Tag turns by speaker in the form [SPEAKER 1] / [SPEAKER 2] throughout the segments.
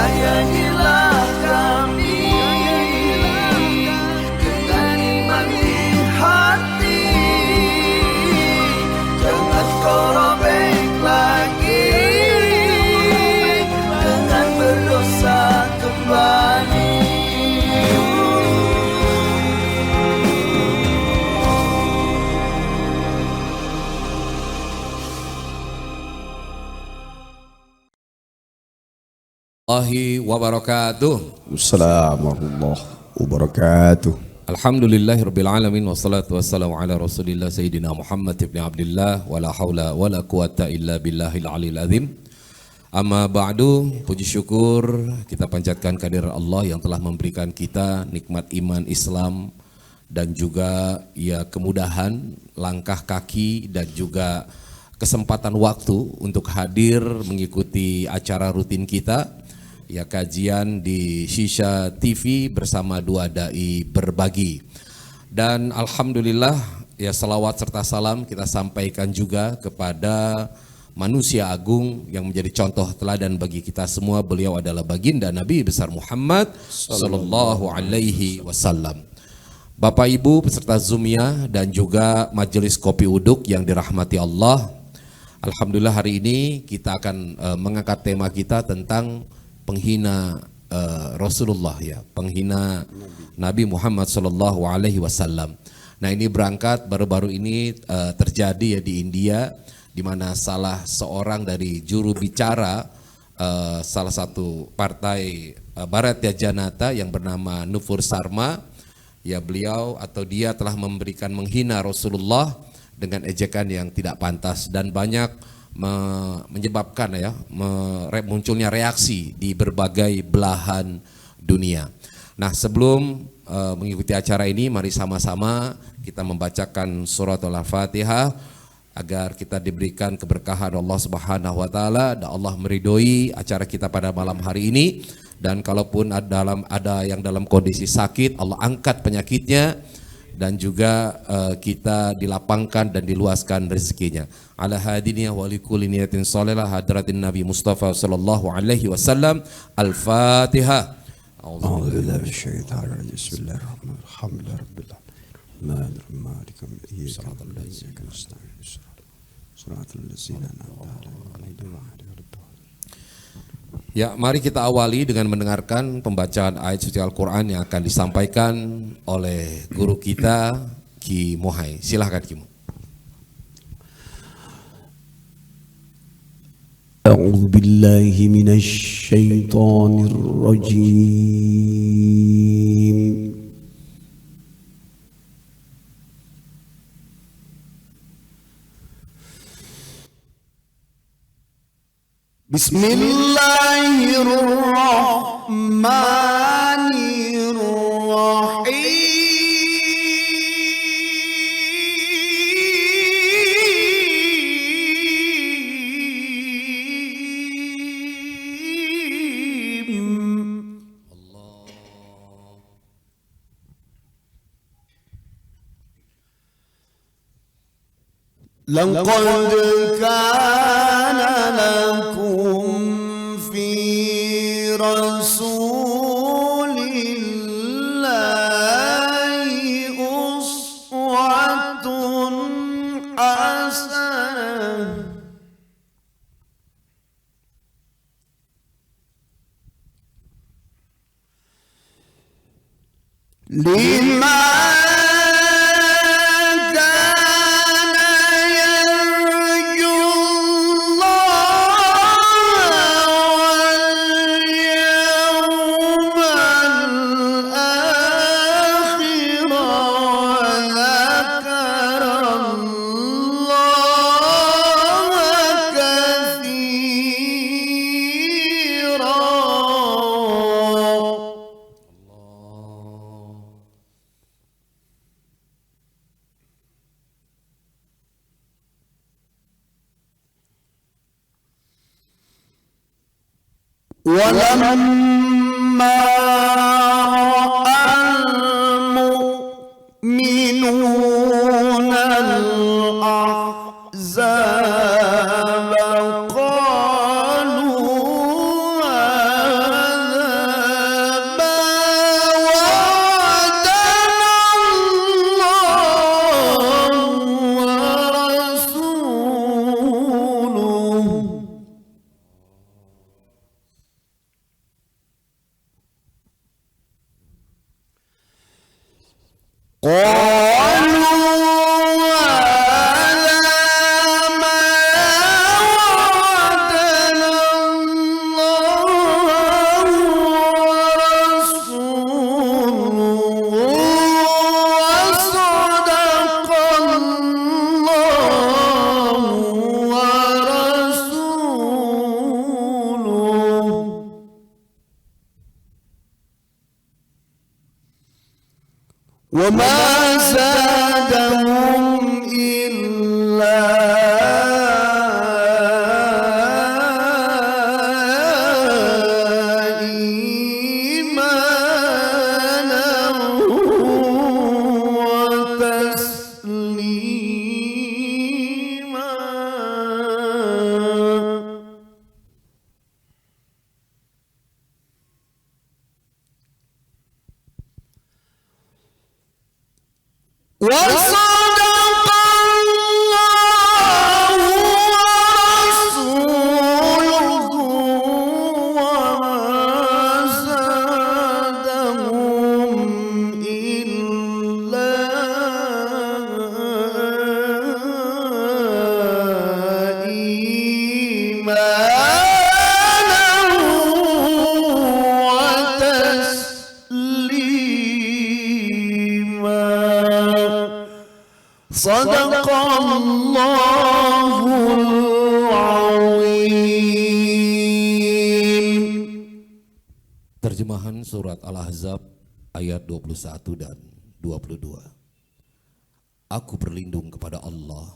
[SPEAKER 1] sayangilah kami dengan iman di hati. Jangan kau robek lagi dengan berdosa kembali.
[SPEAKER 2] Wabarakatuh.
[SPEAKER 3] Assalamualaikum wabarakatuh.
[SPEAKER 2] Alhamdulillahirabbil alamin wassalatu wassalamu ala Rasulillah Sayyidina Muhammad ibn Abdullah wala haula wala quwata illa billahil aliyil azim. Amma ba'du, puji syukur kita panjatkan kehadirat Allah yang telah memberikan kita nikmat iman Islam dan juga ya kemudahan langkah kaki dan juga kesempatan waktu untuk hadir mengikuti acara rutin kita, ya kajian di Shisha TV bersama dua dai berbagi. Dan alhamdulillah ya salawat serta salam kita sampaikan juga kepada manusia agung yang menjadi contoh teladan bagi kita semua. Beliau adalah baginda Nabi besar Muhammad sallallahu alaihi wasallam. Bapak Ibu peserta Zoomia dan juga majelis kopi uduk yang dirahmati Allah. Alhamdulillah hari ini kita akan mengangkat tema kita tentang penghina Rasulullah, ya, penghina Nabi Muhammad sallallahu alaihi wasallam. Nah, ini berangkat baru-baru ini terjadi ya di India, di mana salah seorang dari juru bicara salah satu partai Bharatiya Janata yang bernama Nupur Sharma, ya beliau atau dia telah memberikan menghina Rasulullah dengan ejekan yang tidak pantas dan banyak menyebabkan ya munculnya reaksi di berbagai belahan dunia. Nah, sebelum mengikuti acara ini, mari sama-sama kita membacakan surat Al-Fatihah agar kita diberikan keberkahan Allah Subhanahu wa taala dan Allah meridhoi acara kita pada malam hari ini. Dan kalaupun ada yang dalam kondisi sakit, Allah angkat penyakitnya dan juga kita dilapangkan dan diluaskan rezekinya. Ala hadiniya wa likulli niyatin shalilah hadratin Nabi Mustafa sallallahu alaihi wasallam. Al-Fatihah.
[SPEAKER 3] A'udzu billahi minasyaitonir rajim. Bismillahirrahmanirrahim. Alhamdulillahirabbil alamin. Maliki yaumiddin. Shiratal ladzina an'amta alaihim.
[SPEAKER 2] Ya, mari kita awali dengan mendengarkan pembacaan ayat suci Al-Quran yang akan disampaikan oleh guru kita, Ki Mohai. Silahkan Ki Mohai.
[SPEAKER 3] A'udzu billahi minasy syaithanir rajim. Bismillahirrahmanirrahim. Laqad kana lakum fi rasulillahi uswatun hasanah liman walamma al-mu'minuna al-ahzaba qalu
[SPEAKER 1] وما زادهم إلا إيمانا وتسليما. وصدق الله ورسوله وما زادهم إلا إيمانا وتسليما. صدق الله العظيم.
[SPEAKER 2] Terjemahan surat Al-Ahzab ayat 21 dan 22. Aku berlindung kepada Allah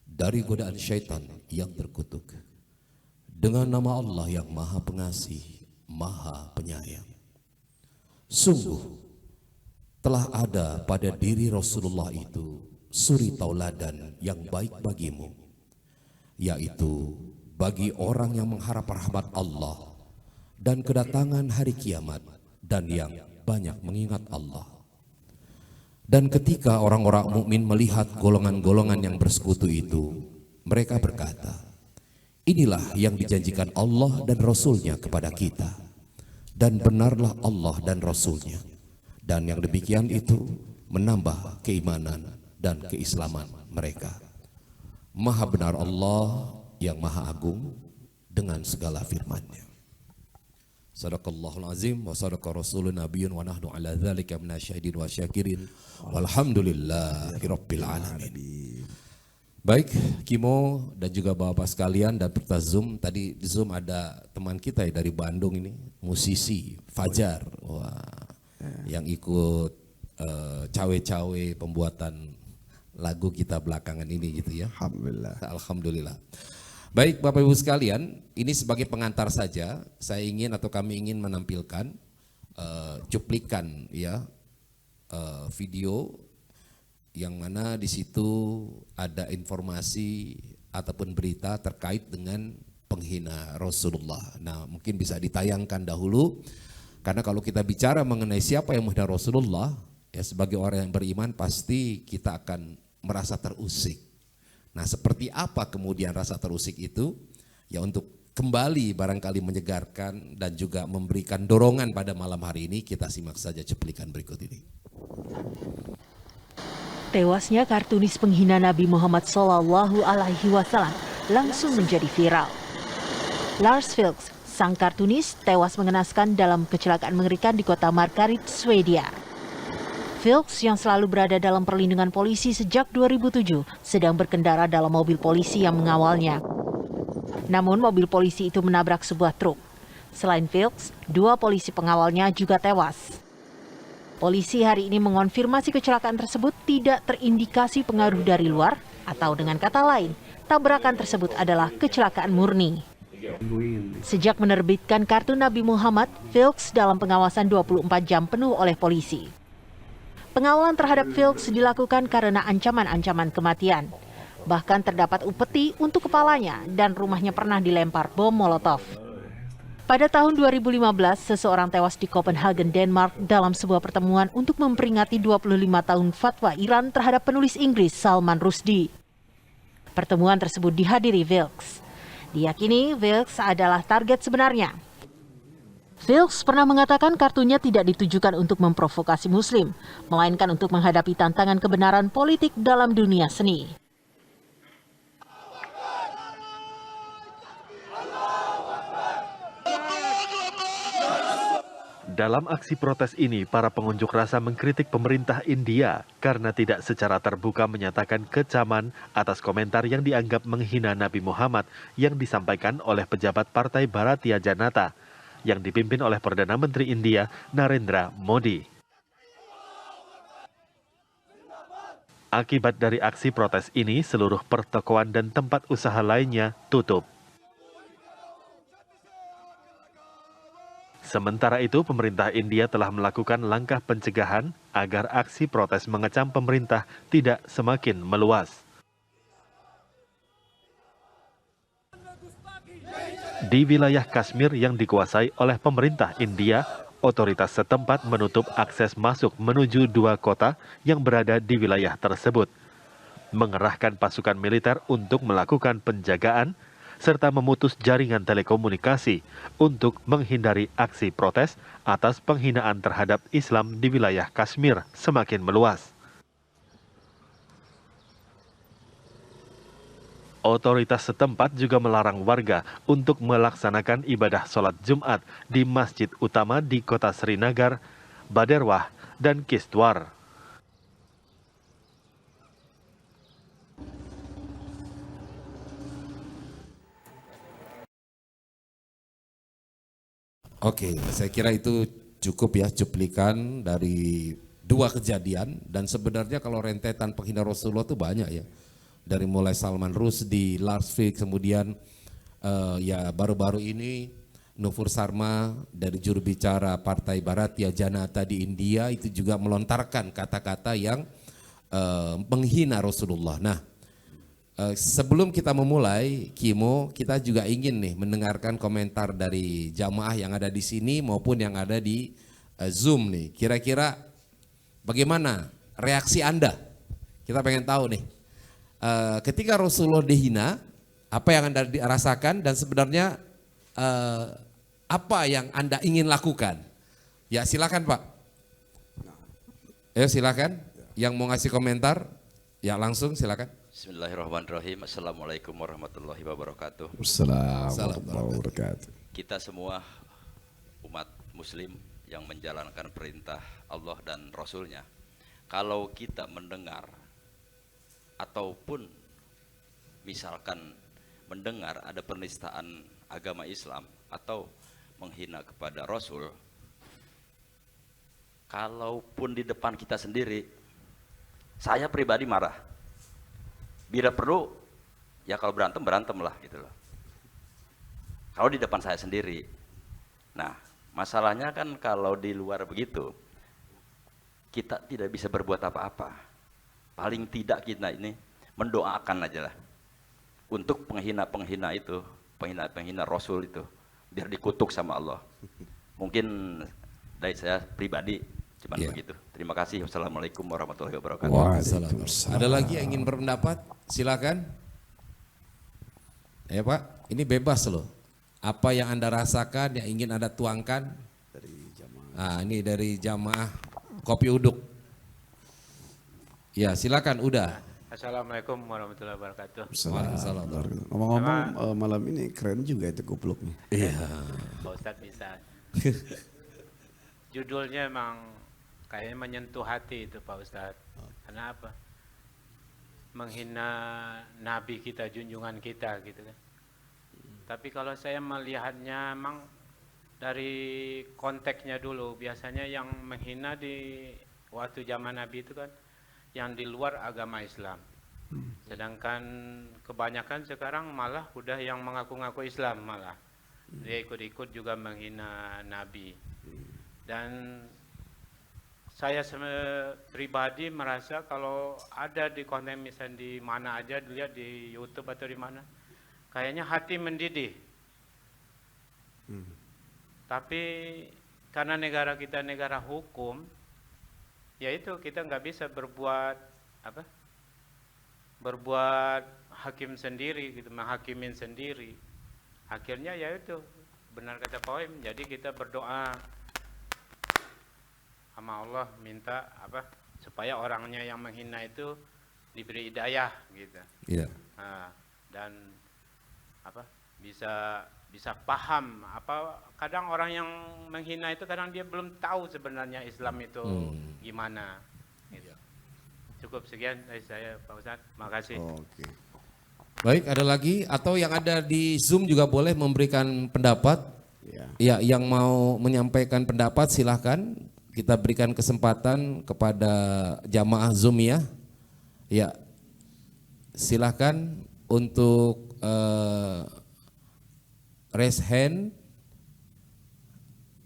[SPEAKER 2] dari godaan syaitan yang terkutuk. Dengan nama Allah yang Maha Pengasih, Maha Penyayang. Sungguh telah ada pada diri Rasulullah itu suri tauladan yang baik bagimu, yaitu bagi orang yang mengharap rahmat Allah dan kedatangan hari kiamat dan yang banyak mengingat Allah. Dan ketika orang-orang mukmin melihat golongan-golongan yang bersekutu itu, mereka berkata, inilah yang dijanjikan Allah dan Rasul-Nya kepada kita, dan benarlah Allah dan Rasul-Nya. Dan yang demikian itu menambah keimanan dan keislaman mereka. Maha benar Allah yang Maha Agung dengan segala firman-Nya. Sadaqallahul azim wa sadaqa rasulun nabiyyun wa nahnu ala dzalika minasyahidin wa syakirin walhamdulillahirabbil alamin. Baik, Kimo dan juga Bapak sekalian dan peserta Zoom. Tadi di Zoom ada teman kita ya dari Bandung ini, musisi Fajar. Wah, yang ikut cawe-cawe pembuatan lagu kita belakangan ini gitu ya.
[SPEAKER 3] Alhamdulillah.
[SPEAKER 2] Alhamdulillah. Baik Bapak Ibu sekalian, ini sebagai pengantar saja, saya ingin atau kami ingin menampilkan cuplikan ya video yang mana di situ ada informasi ataupun berita terkait dengan penghina Rasulullah. Nah, mungkin bisa ditayangkan dahulu, karena kalau kita bicara mengenai siapa yang menghina Rasulullah, ya sebagai orang yang beriman pasti kita akan merasa terusik. Nah, seperti apa kemudian rasa terusik itu? Ya untuk kembali barangkali menyegarkan dan juga memberikan dorongan pada malam hari ini, kita simak saja cuplikan berikut ini.
[SPEAKER 4] Tewasnya kartunis penghina Nabi Muhammad SAW langsung menjadi viral. Lars Vilks, sang kartunis, tewas mengenaskan dalam kecelakaan mengerikan di kota Markaryd, Swedia. Vilks yang selalu berada dalam perlindungan polisi sejak 2007 sedang berkendara dalam mobil polisi yang mengawalnya. Namun mobil polisi itu menabrak sebuah truk. Selain Vilks, 2 polisi pengawalnya juga tewas. Polisi hari ini mengonfirmasi kecelakaan tersebut tidak terindikasi pengaruh dari luar, atau dengan kata lain, tabrakan tersebut adalah kecelakaan murni. Sejak menerbitkan kartu Nabi Muhammad, Vilks dalam pengawasan 24 jam penuh oleh polisi. Pengawalan terhadap Vilks dilakukan karena ancaman-ancaman kematian. Bahkan terdapat upeti untuk kepalanya dan rumahnya pernah dilempar bom Molotov. Pada tahun 2015, seseorang tewas di Copenhagen, Denmark dalam sebuah pertemuan untuk memperingati 25 tahun fatwa Iran terhadap penulis Inggris Salman Rushdie. Pertemuan tersebut dihadiri Vilks. Diyakini Vilks adalah target sebenarnya. Vilks pernah mengatakan kartunya tidak ditujukan untuk memprovokasi Muslim, melainkan untuk menghadapi tantangan kebenaran politik dalam dunia seni.
[SPEAKER 5] Dalam aksi protes ini, para pengunjuk rasa mengkritik pemerintah India karena tidak secara terbuka menyatakan kecaman atas komentar yang dianggap menghina Nabi Muhammad yang disampaikan oleh pejabat Partai Bharatiya Janata yang dipimpin oleh Perdana Menteri India Narendra Modi. Akibat dari aksi protes ini, seluruh pertokoan dan tempat usaha lainnya tutup. Sementara itu, pemerintah India telah melakukan langkah pencegahan agar aksi protes mengecam pemerintah tidak semakin meluas. Di wilayah Kashmir yang dikuasai oleh pemerintah India, otoritas setempat menutup akses masuk menuju 2 kota yang berada di wilayah tersebut, mengerahkan pasukan militer untuk melakukan penjagaan, serta memutus jaringan telekomunikasi untuk menghindari aksi protes atas penghinaan terhadap Islam di wilayah Kashmir semakin meluas. Otoritas setempat juga melarang warga untuk melaksanakan ibadah sholat Jumat di masjid utama di kota Srinagar, Baderwah, dan Kishtwar.
[SPEAKER 2] Oke, saya kira itu cukup ya cuplikan dari 2 kejadian, dan sebenarnya kalau rentetan penghina Rasulullah itu banyak ya. Dari mulai Salman Rushdie, Lars Vilks, kemudian ya baru-baru ini Nufur Sarma dari juru bicara Partai Bharatiya Janata di India itu juga melontarkan kata-kata yang menghina Rasulullah. Nah, sebelum kita memulai, Kimo, kita juga ingin nih mendengarkan komentar dari jamaah yang ada di sini maupun yang ada di Zoom nih. Kira-kira bagaimana reaksi Anda? Kita pengen tahu nih. Ketika Rasulullah dihina, apa yang Anda rasakan dan sebenarnya apa yang Anda ingin lakukan? Ya silakan Pak. Silakan. Yang mau ngasih komentar, ya langsung silakan.
[SPEAKER 6] Bismillahirrahmanirrahim. Assalamualaikum warahmatullahi wabarakatuh.
[SPEAKER 3] Assalamualaikum warahmatullahi wabarakatuh.
[SPEAKER 6] Kita semua umat muslim yang menjalankan perintah Allah dan Rasulnya, kalau kita mendengar ataupun misalkan mendengar ada penistaan agama Islam atau menghina kepada Rasul, kalaupun di depan kita sendiri, saya pribadi marah. Bila perlu, ya kalau berantem lah gitu loh. Kalau di depan saya sendiri. Nah, masalahnya kan kalau di luar begitu, kita tidak bisa berbuat apa-apa. Paling tidak kita ini mendoakan aja lah untuk penghina-penghina itu, penghina-penghina Rasul itu, biar dikutuk sama Allah. Mungkin dari saya pribadi cuman begitu. Terima kasih. Wassalamualaikum warahmatullahi wabarakatuh.
[SPEAKER 3] Waalaikumsalam.
[SPEAKER 2] Ada lagi yang ingin berpendapat? Silakan. Ya Pak, ini bebas loh. Apa yang Anda rasakan, yang ingin Anda tuangkan? Nah, ini dari jamaah Kopi Uduk. Ya silakan, udah.
[SPEAKER 7] Assalamualaikum warahmatullahi wabarakatuh.
[SPEAKER 3] Waalaikumsalam. Ngomong-ngomong malam ini keren juga itu kupluknya.
[SPEAKER 2] Iya.
[SPEAKER 7] Pak Ustadz bisa. Judulnya emang kayaknya menyentuh hati itu Pak Ustadz. Karena apa? Menghina Nabi kita, junjungan kita gitu kan. Tapi kalau saya melihatnya emang dari konteksnya dulu, biasanya yang menghina di waktu zaman Nabi itu kan yang di luar agama Islam. Sedangkan kebanyakan sekarang malah udah yang mengaku-ngaku Islam malah. Dia ikut-ikut juga menghina Nabi. Dan saya pribadi merasa kalau ada di konten misalnya di mana aja dilihat di YouTube atau di mana, kayaknya hati mendidih. Tapi karena negara kita negara hukum, yaitu kita nggak bisa berbuat apa? Berbuat hakim sendiri gitu, menghakimin sendiri. Akhirnya yaitu benar kata Pak Wim, jadi kita berdoa sama Allah minta apa supaya orangnya yang menghina itu diberi hidayah gitu.
[SPEAKER 2] Iya.
[SPEAKER 7] Nah, dan apa bisa paham apa kadang orang yang menghina itu kadang dia belum tahu sebenarnya Islam itu gimana gitu. Cukup sekian dari saya Pak Ustadz, makasih.
[SPEAKER 3] Oke.
[SPEAKER 2] Baik, ada lagi atau yang ada di Zoom juga boleh memberikan pendapat.
[SPEAKER 3] Ya.
[SPEAKER 2] Ya, yang mau menyampaikan pendapat silahkan. Kita berikan kesempatan kepada jamaah Zoom ya. Ya, silahkan untuk raise hand.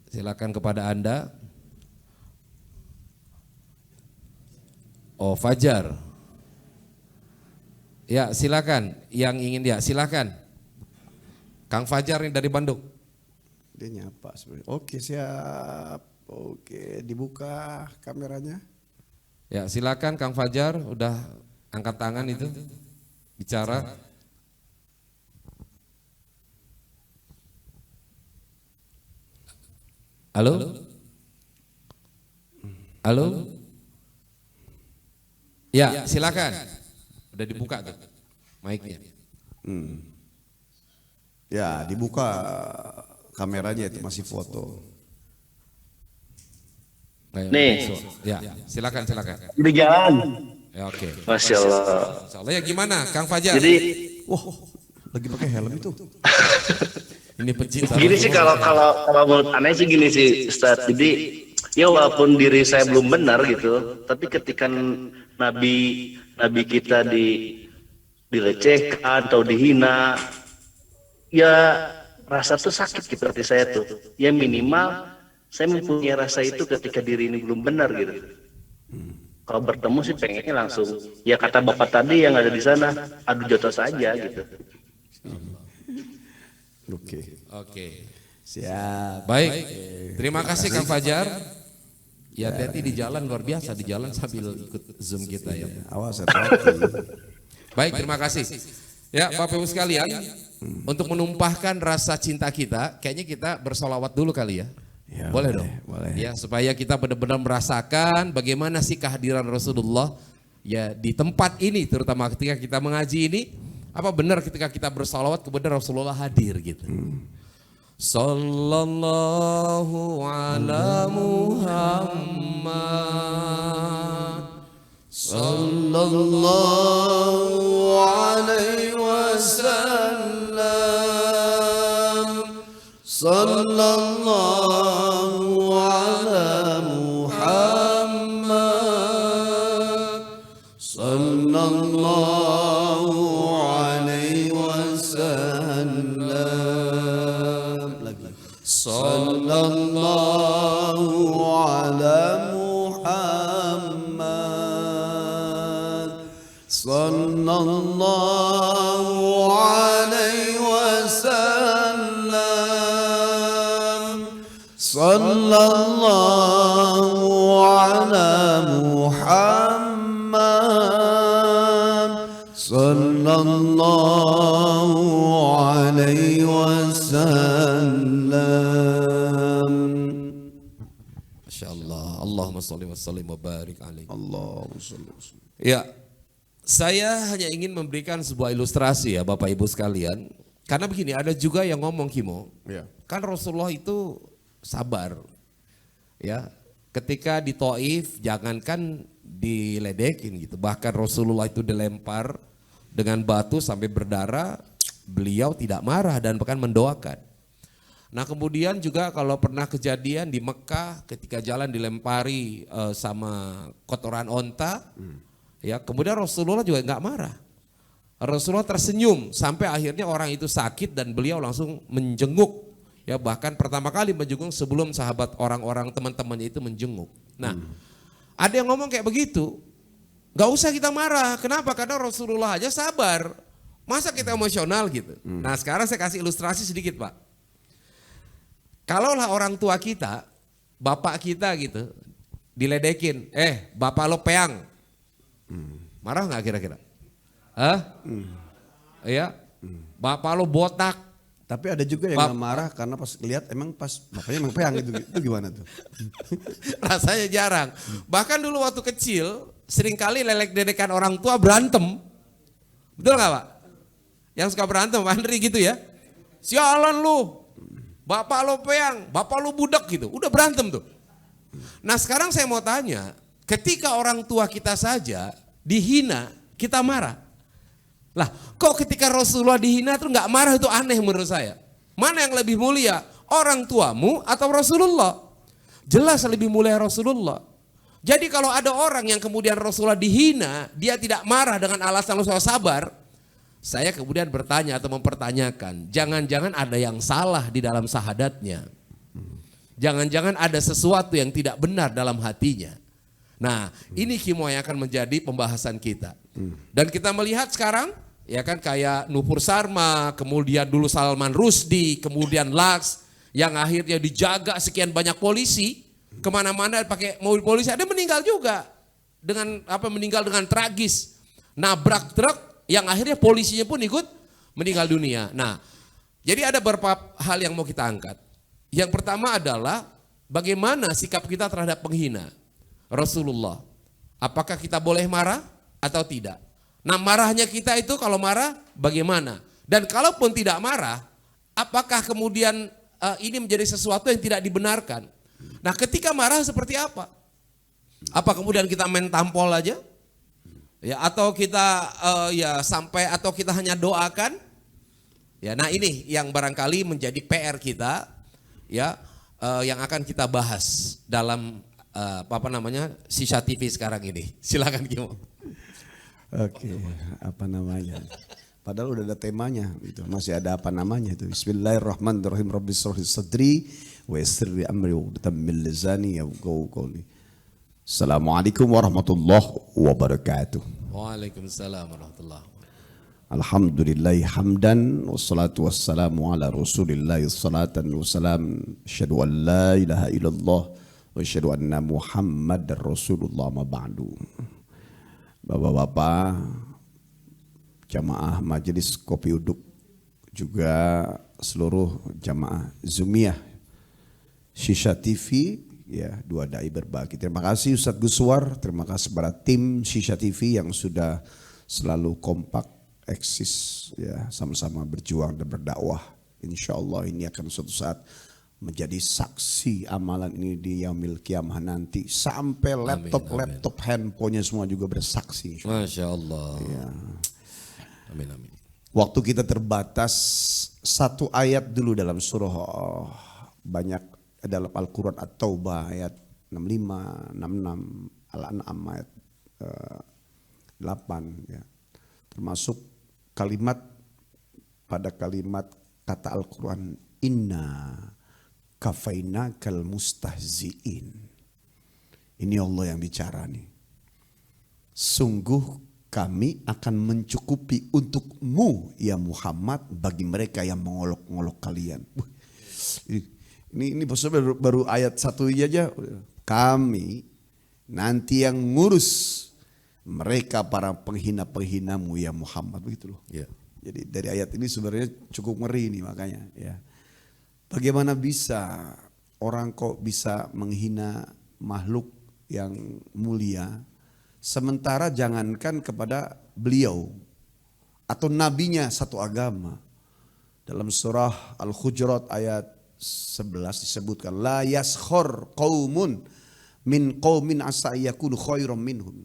[SPEAKER 2] Silakan kepada Anda. Oh, Fajar. Ya, silakan. Yang ingin dia, silakan. Kang Fajar ini dari Bandung.
[SPEAKER 3] Dia nyapa sebenarnya. Oke, siap. Oke, dibuka kameranya.
[SPEAKER 2] Ya, silakan Kang Fajar, udah angkat tangan itu. Bicara. Halo? Halo? Ya, silakan. Udah dibuka tuh mic-nya.
[SPEAKER 3] Ya, dibuka kameranya itu masih foto.
[SPEAKER 8] Nih.
[SPEAKER 2] Ya, silakan.
[SPEAKER 8] Di jalan.
[SPEAKER 2] Ya, oke.
[SPEAKER 8] Masya Allah.
[SPEAKER 2] Insyaallah ya gimana, Kang Fajar?
[SPEAKER 8] Jadi,
[SPEAKER 3] Wah, lagi pakai helm itu.
[SPEAKER 2] Ini pecinta.
[SPEAKER 8] gini sih kalau menurut aneh sih gini sih, Ustaz. Jadi, ya walaupun diri saya belum benar gitu, tapi ketika nabi kita dilecehkan atau dihina, ya rasa tuh sakit gitu hati saya tuh. Ya minimal saya mempunyai rasa itu ketika diri ini belum benar gitu. Kalau bertemu sih pengennya langsung, ya kata bapak tadi yang ada di sana, adu jotos saja gitu.
[SPEAKER 3] Oke. Siap.
[SPEAKER 2] Baik. Terima kasih Kang Fajar. Ya, hati-hati di jalan, luar biasa di jalan sambil ikut Zoom kita ya.
[SPEAKER 3] Awas hati-hati.
[SPEAKER 2] Baik, terima kasih. Ya, Bapak Ibu sekalian, untuk menumpahkan rasa cinta kita, kayaknya kita bersolawat dulu kali ya.
[SPEAKER 3] Ya,
[SPEAKER 2] boleh dong.
[SPEAKER 3] Boleh.
[SPEAKER 2] Ya, supaya kita benar-benar merasakan bagaimana sih kehadiran Rasulullah ya di tempat ini, terutama ketika kita mengaji ini, apa benar ketika kita bersolawat kepada Rasulullah hadir gitu. Sallallahu ala Muhammad sallallahu alaihi wasallam sallallahu ala Muhammad sallallahu alaihi wasallam sallallahu ala Muhammad sallallahu alaihi wasallam sallallahu ala Muhammad sallallahu alaihi wasallam. Masyaallah. Allahumma shalli wa sallim wa barik alaihi.
[SPEAKER 3] Allahumma shalli wa sallim.
[SPEAKER 2] Ya, saya hanya ingin memberikan sebuah ilustrasi ya Bapak Ibu sekalian. Karena begini, ada juga yang ngomong Kimo,
[SPEAKER 3] Ya.
[SPEAKER 2] kan Rasulullah itu sabar. Ya, ketika di Taif jangankan diledekin gitu, bahkan Rasulullah itu dilempar dengan batu sampai berdarah, beliau tidak marah dan bahkan mendoakan. Nah kemudian juga kalau pernah kejadian di Mekah ketika jalan dilempari sama kotoran onta, ya kemudian Rasulullah juga nggak marah. Rasulullah tersenyum sampai akhirnya orang itu sakit dan beliau langsung menjenguk. Ya bahkan pertama kali menjenguk sebelum sahabat orang-orang teman-temannya itu menjenguk. Nah ada yang ngomong kayak begitu, nggak usah kita marah. Kenapa? Karena Rasulullah aja sabar. Masa kita emosional gitu. Nah sekarang saya kasih ilustrasi sedikit Pak. Kalaulah orang tua kita, bapak kita gitu, diledekin, bapak lo peang, marah nggak kira-kira? Iya, bapak lo botak,
[SPEAKER 3] Tapi ada juga yang nggak marah karena pas lihat emang pas bapaknya emang peang gitu. Itu gimana tuh?
[SPEAKER 2] Rasanya jarang. Bahkan dulu waktu kecil seringkali lelek-lelekan orang tua berantem. Betul nggak Pak? Yang suka berantem Pak Andri gitu ya. Sialan lu, bapak lu peang, bapak lu budak gitu. Udah berantem tuh. Nah sekarang saya mau tanya, ketika orang tua kita saja dihina, kita marah. Lah, kok ketika Rasulullah dihina terus nggak marah, itu aneh menurut saya. Mana yang lebih mulia, orang tuamu atau Rasulullah? Jelas lebih mulia Rasulullah. Jadi kalau ada orang yang kemudian Rasulullah dihina, dia tidak marah dengan alasan Rasulullah sabar, saya kemudian bertanya atau mempertanyakan, jangan-jangan ada yang salah di dalam sahadatnya. Jangan-jangan ada sesuatu yang tidak benar dalam hatinya. Nah, ini Kimo yang akan menjadi pembahasan kita. Dan kita melihat sekarang, ya kan kayak Nupur Sarma, kemudian dulu Salman Rushdie, kemudian Laks, yang akhirnya dijaga sekian banyak polisi, kemana-mana pakai mobil polisi, ada meninggal juga. Meninggal dengan tragis. Nabrak truk, yang akhirnya polisinya pun ikut meninggal dunia. Nah, jadi ada beberapa hal yang mau kita angkat. Yang pertama adalah bagaimana sikap kita terhadap penghina Rasulullah. Apakah kita boleh marah atau tidak? Nah marahnya kita itu kalau marah bagaimana? Dan kalaupun tidak marah, apakah kemudian ini menjadi sesuatu yang tidak dibenarkan? Nah ketika marah seperti apa? Apa kemudian kita main tampol aja? Ya, atau kita atau kita hanya doakan? Ya, nah ini yang barangkali menjadi PR kita, ya, yang akan kita bahas dalam Sisha TV sekarang ini. Silakan Kimo.
[SPEAKER 3] Oke, apa namanya? Padahal udah ada temanya gitu. Masih ada apa namanya itu. Bismillahirrahmanirrahim. Rabbi shrah li sadri wa yassir li amri wa min lisani yafqahu qawli. Assalamualaikum warahmatullahi wabarakatuh.
[SPEAKER 2] Waalaikumsalam warahmatullahi wabarakatuh.
[SPEAKER 3] Alhamdulillahi hamdan wassalatu wassalamu ala rasulillahi salatan wassalam. Asyhadu an la ilaha illallah wa asyhadu anna Muhammadar Rasulullah ma ba'du. Bapak-bapak, jamaah majelis kopi uduk, juga seluruh jamaah Zumiyah Sisha TV, ya, dua dai berbagi. Terima kasih Ustadz Guswar, terima kasih kepada tim Sisha TV yang sudah selalu kompak, eksis, ya, sama-sama berjuang dan berdakwah. Insya Allah ini akan suatu saat menjadi saksi amalan ini di yaumil kiamah nanti, sampai laptop handphonenya semua juga bersaksi.
[SPEAKER 2] Masya Allah.
[SPEAKER 3] Ya.
[SPEAKER 2] Amin amin.
[SPEAKER 3] Waktu kita terbatas, satu ayat dulu dalam surah banyak dalam Al-Quran At-Taubah ayat 65, 66, Al-An'am ayat 8, ya. Termasuk kalimat kata Al-Quran, inna kafainakal mustahzi'in. Ini Allah yang bicara nih. Sungguh kami akan mencukupi untukmu ya Muhammad bagi mereka yang mengolok-ngolok kalian. Ini baru ayat 1 aja. Kami nanti yang ngurus mereka para penghina-penghinamu ya Muhammad, begitu loh.
[SPEAKER 2] Ya.
[SPEAKER 3] Jadi dari ayat ini sebenarnya cukup ngeri nih makanya, ya. Bagaimana bisa orang kok bisa menghina makhluk yang mulia, sementara jangankan kepada beliau atau nabinya satu agama. Dalam surah Al-Hujurat ayat 11 disebutkan, la yaskhor qaumun min qaumin asa yakunu khairum minhum.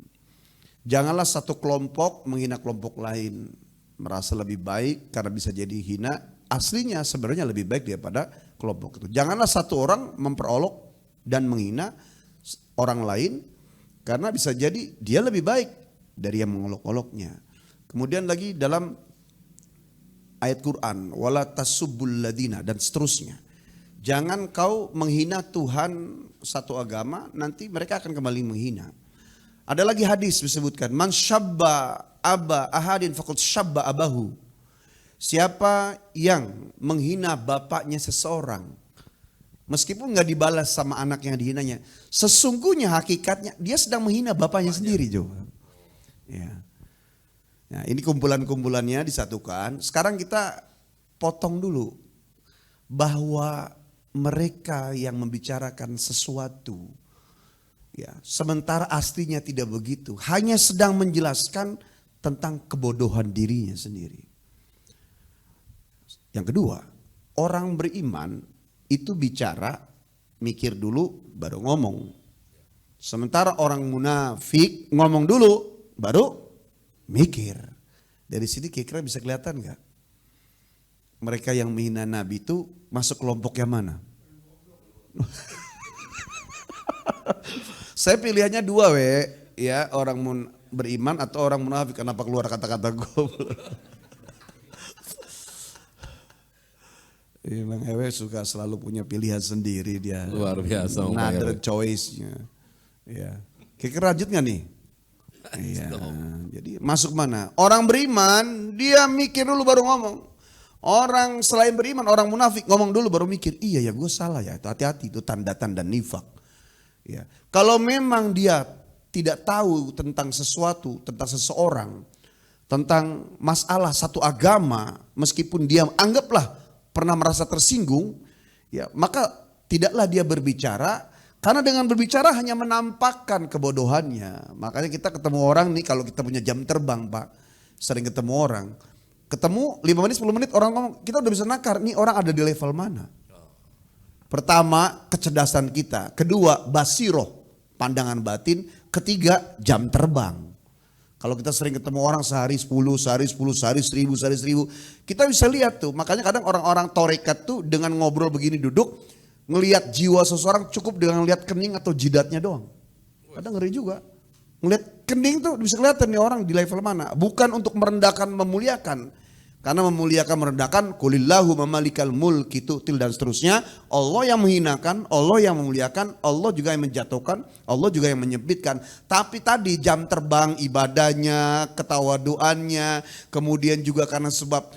[SPEAKER 3] Janganlah satu kelompok menghina kelompok lain, merasa lebih baik karena bisa jadi hina. Aslinya sebenarnya lebih baik daripada kelompok itu. Janganlah satu orang memperolok dan menghina orang lain karena bisa jadi dia lebih baik dari yang mengolok-oloknya. Kemudian lagi dalam ayat Quran, wala tasubbul ladina, dan seterusnya. Jangan kau menghina Tuhan satu agama, nanti mereka akan kembali menghina. Ada lagi hadis disebutkan, man syabba aba ahadin faqad syabba abahu. Siapa yang menghina bapaknya seseorang, meskipun nggak dibalas sama anak yang dihinanya, sesungguhnya hakikatnya dia sedang menghina bapaknya sendiri, Jo. Ya. Nah, ini kumpulan-kumpulannya disatukan. Sekarang kita potong dulu bahwa mereka yang membicarakan sesuatu, ya, sementara aslinya tidak begitu, hanya sedang menjelaskan tentang kebodohan dirinya sendiri. Yang kedua, orang beriman itu bicara, mikir dulu baru ngomong. Sementara orang munafik ngomong dulu baru mikir. Dari sini kira-kira bisa kelihatan gak? Mereka yang menghina Nabi itu masuk kelompok yang mana? Saya pilihannya dua ya, orang beriman atau orang munafik. Kenapa keluar kata-kata gue? Bang Ewe suka selalu punya pilihan sendiri dia.
[SPEAKER 2] Luar biasa.
[SPEAKER 3] Another choice-nya. Ya. Kira-kira lanjut gak nih? Iya. Jadi masuk mana? Orang beriman dia mikir dulu baru ngomong. Orang selain beriman, orang munafik ngomong dulu baru mikir. Iya ya, gue salah ya. Hati-hati, itu tanda-tanda nifak. Ya. Kalau memang dia tidak tahu tentang sesuatu, tentang seseorang, tentang masalah satu agama, meskipun dia anggaplah pernah merasa tersinggung, ya, maka tidaklah dia berbicara, karena dengan berbicara hanya menampakkan kebodohannya. Makanya kita ketemu orang nih, kalau kita punya jam terbang Pak, sering ketemu orang, ketemu 5 menit 10 menit orang ngomong, kita udah bisa nakar nih orang ada di level mana. Pertama, kecerdasan kita. Kedua, basiroh, pandangan batin. Ketiga, jam terbang. Kalau kita sering ketemu orang sehari 10, sehari 10, sehari 1000, sehari 1000. Kita bisa lihat tuh, makanya kadang orang-orang torekat tuh dengan ngobrol begini duduk, ngelihat jiwa seseorang cukup dengan ngelihat kening atau jidatnya doang. Kadang ngeri juga. Ngelihat kening tuh bisa kelihatan nih orang di level mana. Bukan untuk merendahkan, memuliakan. Karena memuliakan, merendahkan, kulillahu mamalikal mulki tu'til dan seterusnya. Allah yang menghinakan, Allah yang memuliakan, Allah juga yang menjatuhkan, Allah juga yang menyempitkan. Tapi tadi jam terbang ibadahnya, ketawaduannya, kemudian juga karena sebab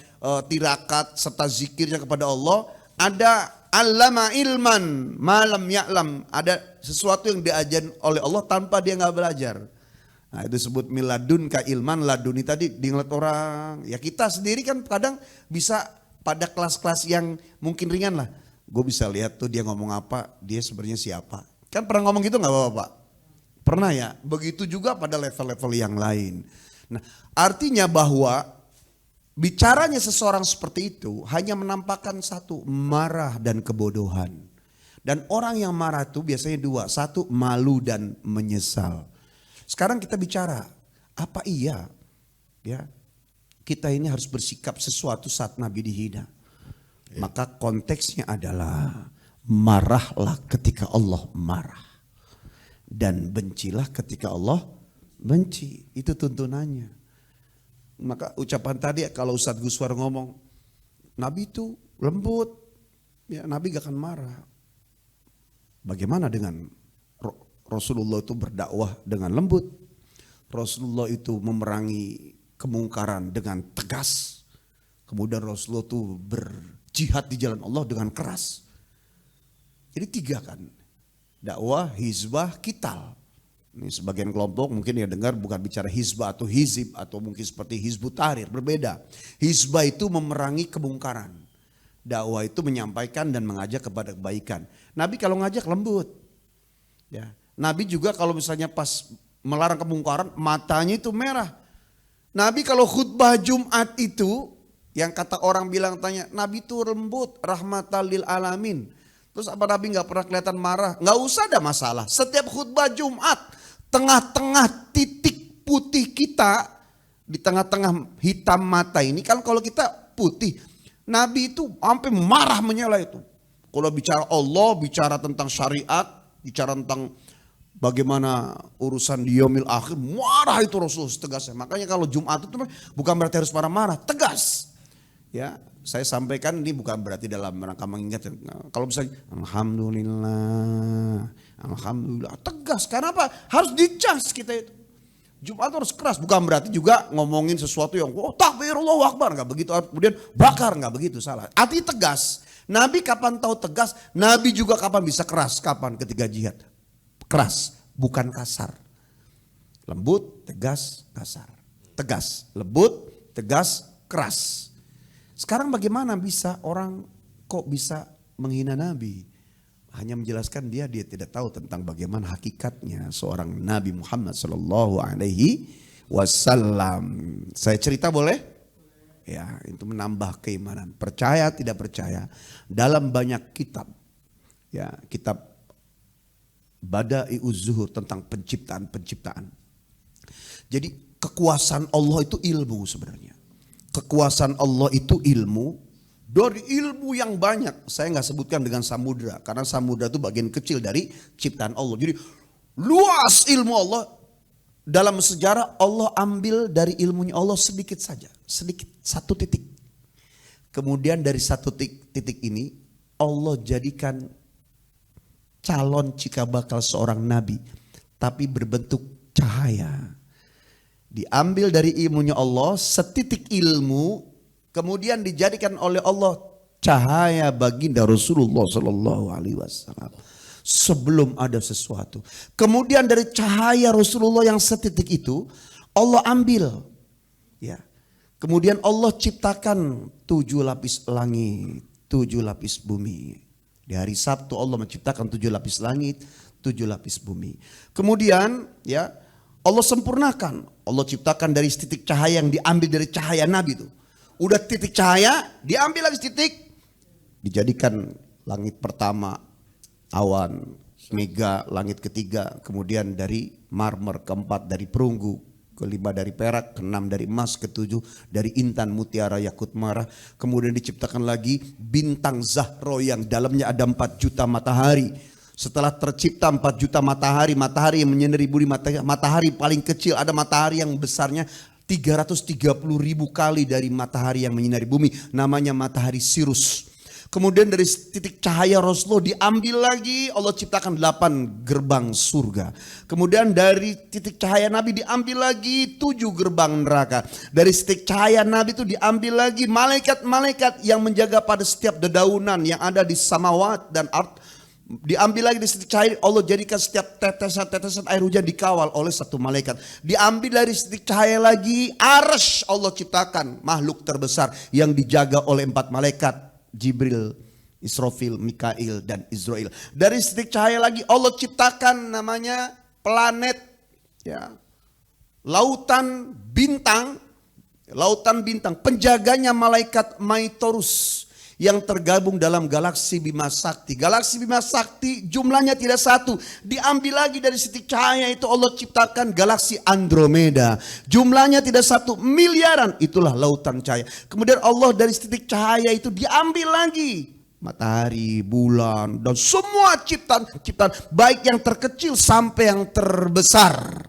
[SPEAKER 3] tirakat serta zikirnya kepada Allah, ada allama ilman malam ya'lam, ada sesuatu yang diajarin oleh Allah tanpa dia nggak belajar. Nah itu disebut miladun ka ilman, laduni tadi diingat orang. Ya kita sendiri kan kadang bisa pada kelas-kelas yang mungkin ringan lah. Gue bisa lihat tuh dia ngomong apa, dia sebenarnya siapa. Kan pernah ngomong gitu gak Bapak? Pernah ya? Begitu juga pada level-level yang lain. Nah artinya bahwa bicaranya seseorang seperti itu hanya menampakkan satu, marah dan kebodohan. Dan orang yang marah itu biasanya dua, satu malu dan menyesal. Sekarang kita bicara, apa iya ya kita ini harus bersikap sesuatu saat Nabi dihina. Maka konteksnya adalah marahlah ketika Allah marah. Dan bencilah ketika Allah benci. Itu tuntunannya. Maka ucapan tadi kalau Ustadz Guswar ngomong, Nabi itu lembut, ya Nabi gak akan marah. Bagaimana dengan Rasulullah itu berdakwah dengan lembut. Rasulullah itu memerangi kemungkaran dengan tegas. Kemudian Rasulullah itu berjihad di jalan Allah dengan keras. Jadi 3 kan. Dakwah, hizbah, kital. Ini sebagian kelompok mungkin ya dengar bukan bicara hizbah atau hizib atau mungkin seperti Hizbut Tahrir, berbeda. Hizbah itu memerangi kemungkaran. Dakwah itu menyampaikan dan mengajak kepada kebaikan. Nabi kalau ngajak lembut. Ya. Nabi juga kalau misalnya pas melarang kemungkaran matanya itu merah. Nabi kalau khutbah Jumat itu yang kata orang bilang tanya Nabi itu lembut rahmatan lil alamin. Terus apa Nabi gak pernah kelihatan marah? Gak usah ada masalah. Setiap khutbah Jumat tengah-tengah titik putih kita di tengah-tengah hitam mata ini kan kalau kita putih. Nabi itu sampai marah menyala itu. Kalau bicara Allah, bicara tentang syariat, bicara tentang bagaimana urusan di yaumil akhir, marah itu Rasul tegasnya. Makanya kalau Jumat itu bukan berarti harus marah-marah, tegas. Ya, saya sampaikan ini bukan berarti dalam rangka mengingatkan. Kalau misalnya alhamdulillah, alhamdulillah, tegas. Karena apa? Harus dicas kita itu. Jumat harus keras, bukan berarti juga ngomongin sesuatu yang takbir Allahu Akbar, enggak begitu. Kemudian bakar, enggak begitu, salah. Arti tegas. Nabi kapan tahu tegas? Nabi juga kapan bisa keras? Kapan? Ketika jihad. Keras, bukan kasar. Lembut, tegas, kasar. Tegas, lembut, tegas, keras. Sekarang bagaimana bisa orang kok bisa menghina Nabi? Hanya menjelaskan dia tidak tahu tentang bagaimana hakikatnya seorang Nabi Muhammad Sallallahu Alaihi Wasallam. Saya cerita boleh? Ya, itu menambah keimanan. Percaya tidak percaya, dalam banyak kitab, ya kitab Bada'i'uz Zuhur tentang penciptaan. Jadi kekuasaan Allah itu ilmu sebenarnya. Kekuasaan Allah itu ilmu. Dari ilmu yang banyak, saya nggak sebutkan dengan samudra, karena samudra itu bagian kecil dari ciptaan Allah. Jadi luas ilmu Allah. Dalam sejarah Allah ambil dari ilmunya Allah sedikit saja, sedikit, satu titik. Kemudian dari satu titik ini Allah jadikan calon cikal bakal seorang nabi, tapi berbentuk cahaya. Diambil dari ilmunya Allah setitik ilmu, kemudian dijadikan oleh Allah cahaya baginda Rasulullah Sallallahu Alaihi Wasallam sebelum ada sesuatu. Kemudian dari cahaya Rasulullah yang setitik itu Allah ambil, ya. Kemudian Allah ciptakan 7 lapis langit, 7 lapis bumi. Di hari Sabtu Allah menciptakan 7 lapis langit, 7 lapis bumi. Kemudian, ya, Allah sempurnakan. Allah ciptakan dari titik cahaya yang diambil dari cahaya Nabi itu. Udah titik cahaya, diambil lagi titik, dijadikan langit pertama awan, mega, langit ketiga, kemudian dari marmer, keempat dari perunggu, kelima dari perak, keenam dari emas, ketujuh dari intan, mutiara, yakut, marah. Kemudian diciptakan lagi bintang Zahro yang dalamnya ada 4 juta matahari. Setelah tercipta 4 juta matahari, matahari yang menyinari bumi, matahari paling kecil, ada matahari yang besarnya 330.000 kali dari matahari yang menyinari bumi, namanya matahari Sirus. Kemudian dari titik cahaya Rasulullah diambil lagi, Allah ciptakan 8 gerbang surga. Kemudian dari titik cahaya Nabi diambil lagi 7 gerbang neraka. Dari titik cahaya Nabi itu diambil lagi malaikat-malaikat yang menjaga pada setiap dedaunan yang ada di samawat dan ard. Diambil lagi di titik cahaya, Allah jadikan setiap tetesan-tetesan air hujan dikawal oleh 1 malaikat. Diambil dari titik cahaya lagi, arsy Allah ciptakan makhluk terbesar yang dijaga oleh 4 malaikat, Jibril, Israfil, Mikail, dan Israel. Dari titik cahaya lagi Allah ciptakan namanya planet, ya, lautan bintang, penjaganya malaikat Maitorus yang tergabung dalam galaksi Bima Sakti. Galaksi Bima Sakti jumlahnya tidak 1. Diambil lagi dari titik cahaya itu Allah ciptakan galaksi Andromeda. Jumlahnya tidak 1 miliaran. Itulah lautan cahaya. Kemudian Allah dari titik cahaya itu diambil lagi matahari, bulan, dan semua ciptaan baik yang terkecil sampai yang terbesar.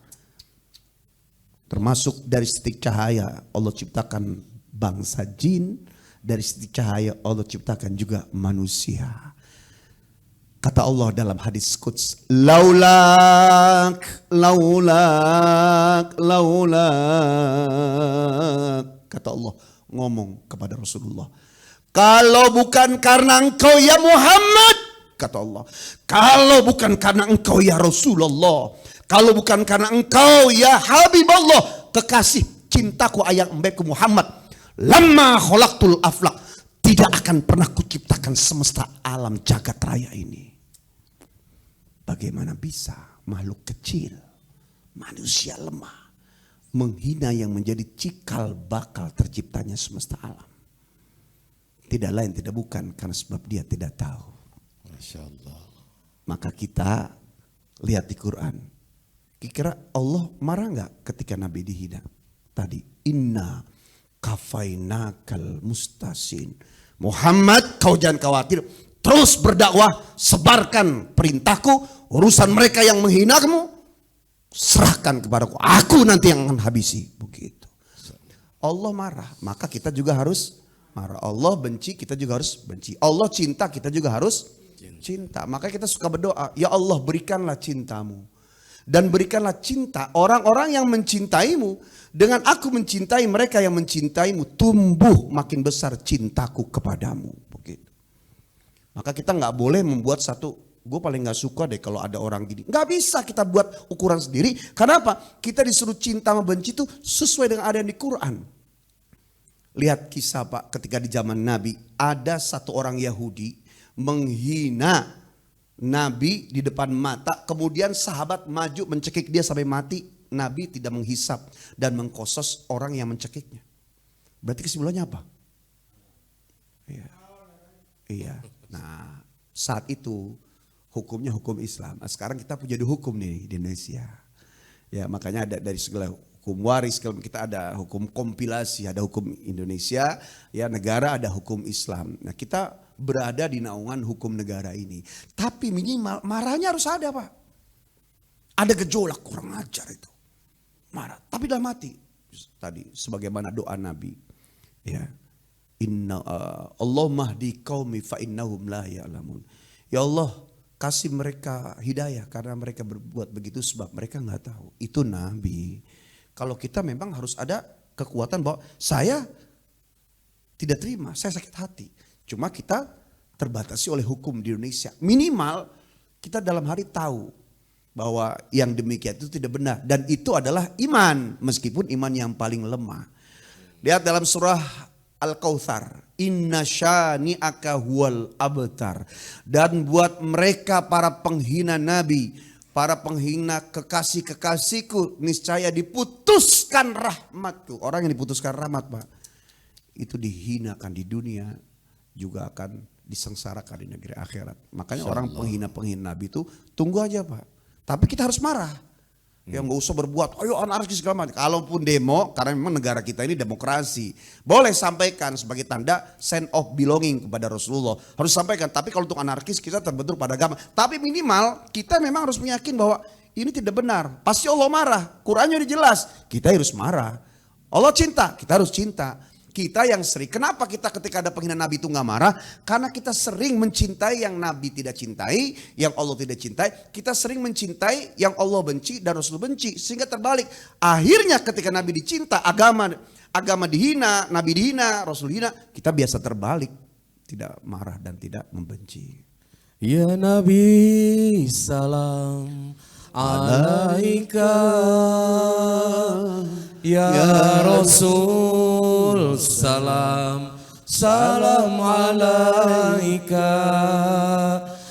[SPEAKER 3] Termasuk dari titik cahaya Allah ciptakan bangsa jin. Dari titik cahaya Allah ciptakan juga manusia. Kata Allah dalam hadis Quds, laulak. Kata Allah ngomong kepada Rasulullah, kalau bukan karena engkau ya Muhammad, kata Allah, kalau bukan karena engkau ya Rasulullah, kalau bukan karena engkau ya Habibullah, kekasih cintaku ayang embekku Muhammad, lama khalaqtul aflak, tidak akan pernah kuciptakan semesta alam jagat raya ini. Bagaimana bisa makhluk kecil, manusia lemah, menghina yang menjadi cikal bakal terciptanya semesta alam? Tidak lain tidak bukan karena sebab dia tidak tahu. Masya Allah. Maka kita lihat di Quran, kira Allah marah nggak ketika Nabi dihina? Tadi inna kafainakal mustasin. Muhammad, kau jangan khawatir, terus berdakwah, sebarkan perintahku, urusan mereka yang menghina kamu serahkan kepadaku, aku nanti yang akan habisi. Begitu. Allah marah, maka kita juga harus marah. Allah benci, kita juga harus benci. Allah cinta, kita juga harus cinta. Maka kita suka berdoa, ya Allah berikanlah cintamu, dan berikanlah cinta orang-orang yang mencintaimu. Dengan aku mencintai mereka yang mencintaimu, tumbuh makin besar cintaku kepadamu. Begitu. Maka kita nggak boleh membuat satu, gue paling nggak suka deh kalau ada orang gini. Nggak bisa kita buat ukuran sendiri. Kenapa? Kita disuruh cinta sama benci itu sesuai dengan ada yang di Quran. Lihat kisah Pak, ketika di zaman Nabi ada satu orang Yahudi menghina Nabi di depan mata, kemudian sahabat maju mencekik dia sampai mati. Nabi tidak menghisap dan mengkosos orang yang mencekiknya. Berarti kesimpulannya apa? Iya. Iya. Nah, saat itu hukumnya hukum Islam. Nah, sekarang kita punya hukum nih di Indonesia. Ya, makanya ada dari segala hukum waris, kita ada hukum kompilasi, ada hukum Indonesia, ya negara ada hukum Islam. Nah, kita berada di naungan hukum negara ini. Tapi minimal marahnya harus ada, Pak. Ada gejolak, kurang ajar itu. Marah, tapi dalam hati. Tadi sebagaimana doa Nabi, ya. Allah mahdi qaumi fa innahum la ya'lamun. Ya Allah, kasih mereka hidayah karena mereka berbuat begitu sebab mereka nggak tahu. Itu Nabi. Kalau kita memang harus ada kekuatan bahwa saya tidak terima, saya sakit hati. Cuma kita terbatasi oleh hukum di Indonesia. Minimal kita dalam hari tahu bahwa yang demikian itu tidak benar. Dan itu adalah iman, meskipun iman yang paling lemah. Lihat dalam surah Al-Kautsar, inna syani'aka huwal abtar. Dan buat mereka para penghina Nabi, para penghina kekasih-kekasihku, niscaya diputuskan rahmatku. Orang yang diputuskan rahmat, Pak, itu dihinakan di dunia, juga akan disengsarakan di negeri akhirat. Makanya orang penghina-penghina Nabi itu tunggu aja, Pak. Tapi kita harus marah. Ya nggak usah berbuat, ayo anarkis segala macam. Kalaupun demo, karena memang negara kita ini demokrasi, boleh sampaikan sebagai tanda sign of belonging kepada Rasulullah. Harus sampaikan. Tapi kalau untuk anarkis kita terbentur pada agama. Tapi minimal kita memang harus meyakin bahwa ini tidak benar. Pasti Allah marah. Qurannya udah jelas. Kita harus marah. Allah cinta, kita harus cinta. Kita yang sering, kenapa kita ketika ada penghinaan Nabi itu nggak marah? Karena kita sering mencintai yang Nabi tidak cintai, yang Allah tidak cintai. Kita sering mencintai yang Allah benci dan Rasul benci, sehingga terbalik. Akhirnya ketika Nabi dicinta, agama dihina, Nabi dihina, Rasul dihina, kita biasa terbalik, tidak marah dan tidak membenci.
[SPEAKER 2] Ya Nabi salam alaika, ya Rasul salam salam alaika,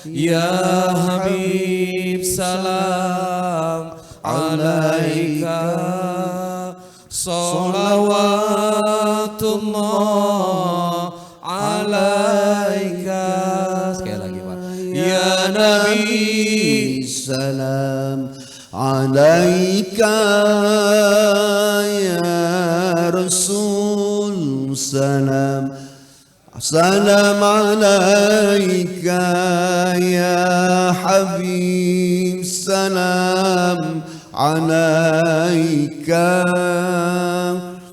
[SPEAKER 2] ya Habib salam alaika, salawatullah alaika. Sekali lagi Pak. Ya Nabi
[SPEAKER 3] salam alaika, ya Rasul salam salam alaika, ya Habib salam alaika,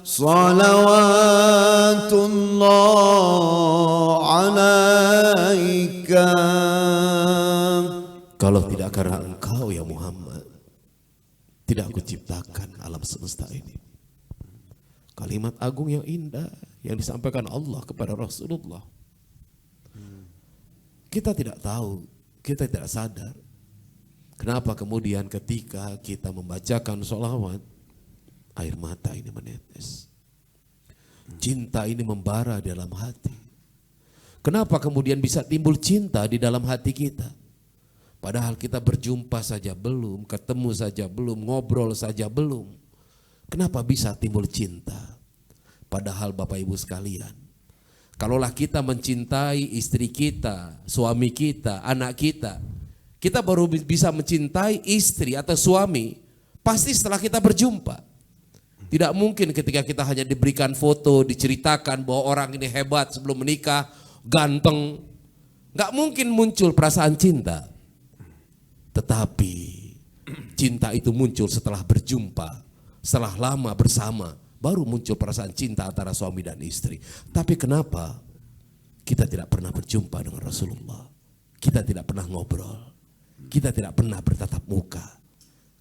[SPEAKER 3] salawatullah alaika.
[SPEAKER 2] Kalau tidak karena engkau ya Muhammad, tidak aku ciptakan alam semesta ini. Kalimat agung yang indah yang disampaikan Allah kepada Rasulullah. Kita tidak tahu, kita tidak sadar. Kenapa kemudian ketika kita membacakan sholawat, air mata ini menetes. Cinta ini membara dalam hati. Kenapa kemudian bisa timbul cinta di dalam hati kita? Padahal kita berjumpa saja belum, ketemu saja belum, ngobrol saja belum. Kenapa bisa timbul cinta? Padahal Bapak Ibu sekalian, kalaulah kita mencintai istri kita, suami kita, anak kita baru bisa mencintai istri atau suami pasti setelah kita berjumpa. Tidak mungkin ketika kita hanya diberikan foto, diceritakan bahwa orang ini hebat sebelum menikah, ganteng. Gak mungkin muncul perasaan cinta. Tetapi cinta itu muncul setelah berjumpa, setelah lama bersama, baru muncul perasaan cinta antara suami dan istri. Tapi kenapa kita tidak pernah berjumpa dengan Rasulullah? Kita tidak pernah ngobrol, kita tidak pernah bertatap muka.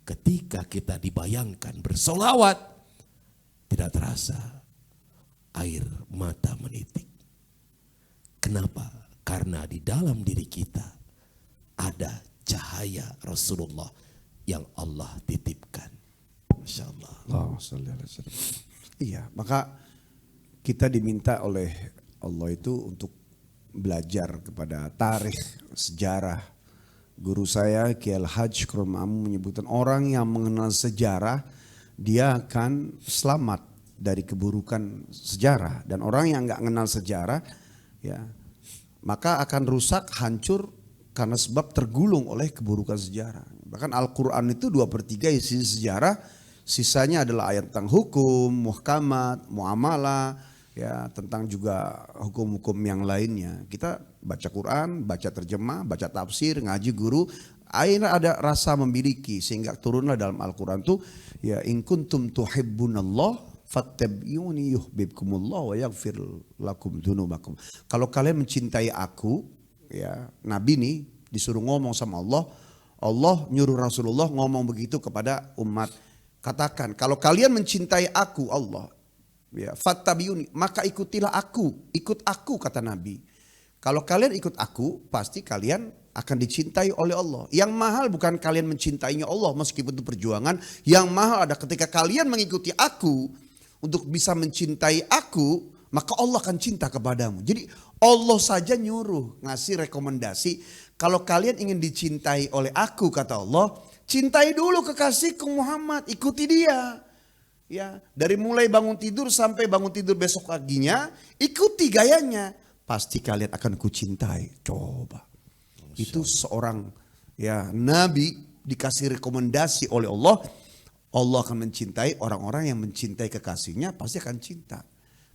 [SPEAKER 2] Ketika kita dibayangkan bersolawat, tidak terasa air mata menitik. Kenapa? Karena di dalam diri kita ada cahaya Rasulullah yang Allah titipkan. Masya Allah.
[SPEAKER 3] Iya, maka kita diminta oleh Allah itu untuk belajar kepada tarikh, sejarah. Guru saya Kiai Al-Hajj Khairul Ma'mun menyebutkan orang yang mengenal sejarah dia akan selamat dari keburukan sejarah, dan orang yang nggak mengenal sejarah ya maka akan rusak, hancur karena sebab tergulung oleh keburukan sejarah. Bahkan Al-Quran itu 2/3 isi sejarah, sisanya adalah ayat tentang hukum, muhkamat, muamalah, ya tentang juga hukum-hukum yang lainnya. Kita baca Quran, baca terjemah, baca tafsir, ngaji guru, akhirnya ada rasa memiliki sehingga turunlah dalam Al-Quran tuh ya in kuntum tuhibbunallah fattabi'uni yuhibbukumullah wa yaghfir lakum dzunubakum. Kalau kalian mencintai aku, ya Nabi nih disuruh ngomong sama Allah, Allah nyuruh Rasulullah ngomong begitu kepada umat. Katakan kalau kalian mencintai aku Allah, ya fattabi'uni, maka ikutilah aku, ikut aku kata Nabi. Kalau kalian ikut aku, pasti kalian akan dicintai oleh Allah. Yang mahal bukan kalian mencintainya Allah meskipun itu perjuangan. Yang mahal ada ketika kalian mengikuti aku untuk bisa mencintai aku, maka Allah akan cinta kepadamu. Jadi Allah saja nyuruh, ngasih rekomendasi. Kalau kalian ingin dicintai oleh aku kata Allah, cintai dulu kekasihku Muhammad, ikuti dia. Ya, dari mulai bangun tidur sampai bangun tidur besok paginya, ikuti gayanya. Pasti kalian akan kucintai. Coba. Itu seorang ya nabi dikasih rekomendasi oleh Allah. Allah akan mencintai orang-orang yang mencintai kekasihnya, pasti akan cinta.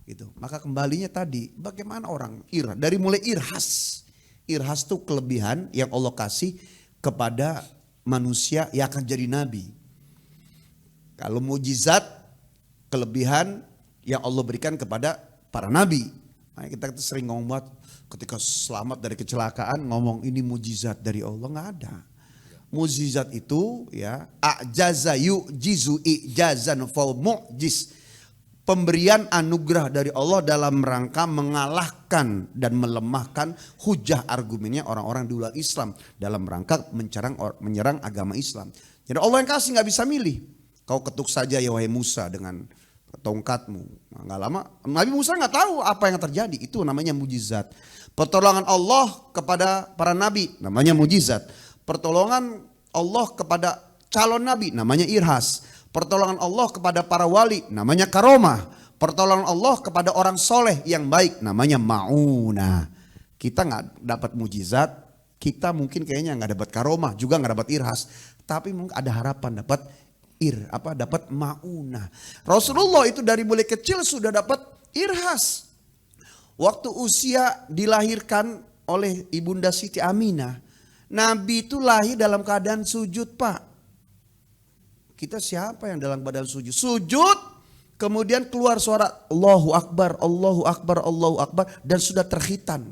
[SPEAKER 3] Gitu. Maka kembalinya tadi, bagaimana orang dari mulai irhas. Irhas itu kelebihan yang Allah kasih kepada manusia yang akan jadi nabi. Kalau mujizat, kelebihan yang Allah berikan kepada para nabi. Nah, kita sering ngomong buat ketika selamat dari kecelakaan ngomong ini mujizat dari Allah, nggak ada. Mujizat itu ya a'jaza yu'jizu i'jazan fal mu'jiz. Pemberian anugerah dari Allah dalam rangka mengalahkan dan melemahkan hujah argumennya orang-orang di luar Islam dalam rangka menyerang agama Islam. Jadi Allah yang kasih nggak bisa milih. Kau ketuk saja ya wahai Musa dengan tongkatmu. Nggak lama Nabi Musa nggak tahu apa yang terjadi. Itu namanya mujizat. Pertolongan Allah kepada para nabi namanya mujizat. Pertolongan Allah kepada calon nabi namanya irhas. Pertolongan Allah kepada para wali namanya karomah. Pertolongan Allah kepada orang soleh yang baik namanya maunah. Kita nggak dapat mujizat, kita mungkin kayaknya nggak dapat karomah, juga nggak dapat irhas. Tapi mungkin ada harapan dapat dapat maunah. Rasulullah itu dari mulai kecil sudah dapat irhas. Waktu usia dilahirkan oleh ibunda Siti Aminah, Nabi itu lahir dalam keadaan sujud, Pak. Kita siapa yang dalam badan sujud? Sujud, kemudian keluar suara Allahu Akbar, Allahu Akbar, Allahu Akbar, dan sudah terkhitan.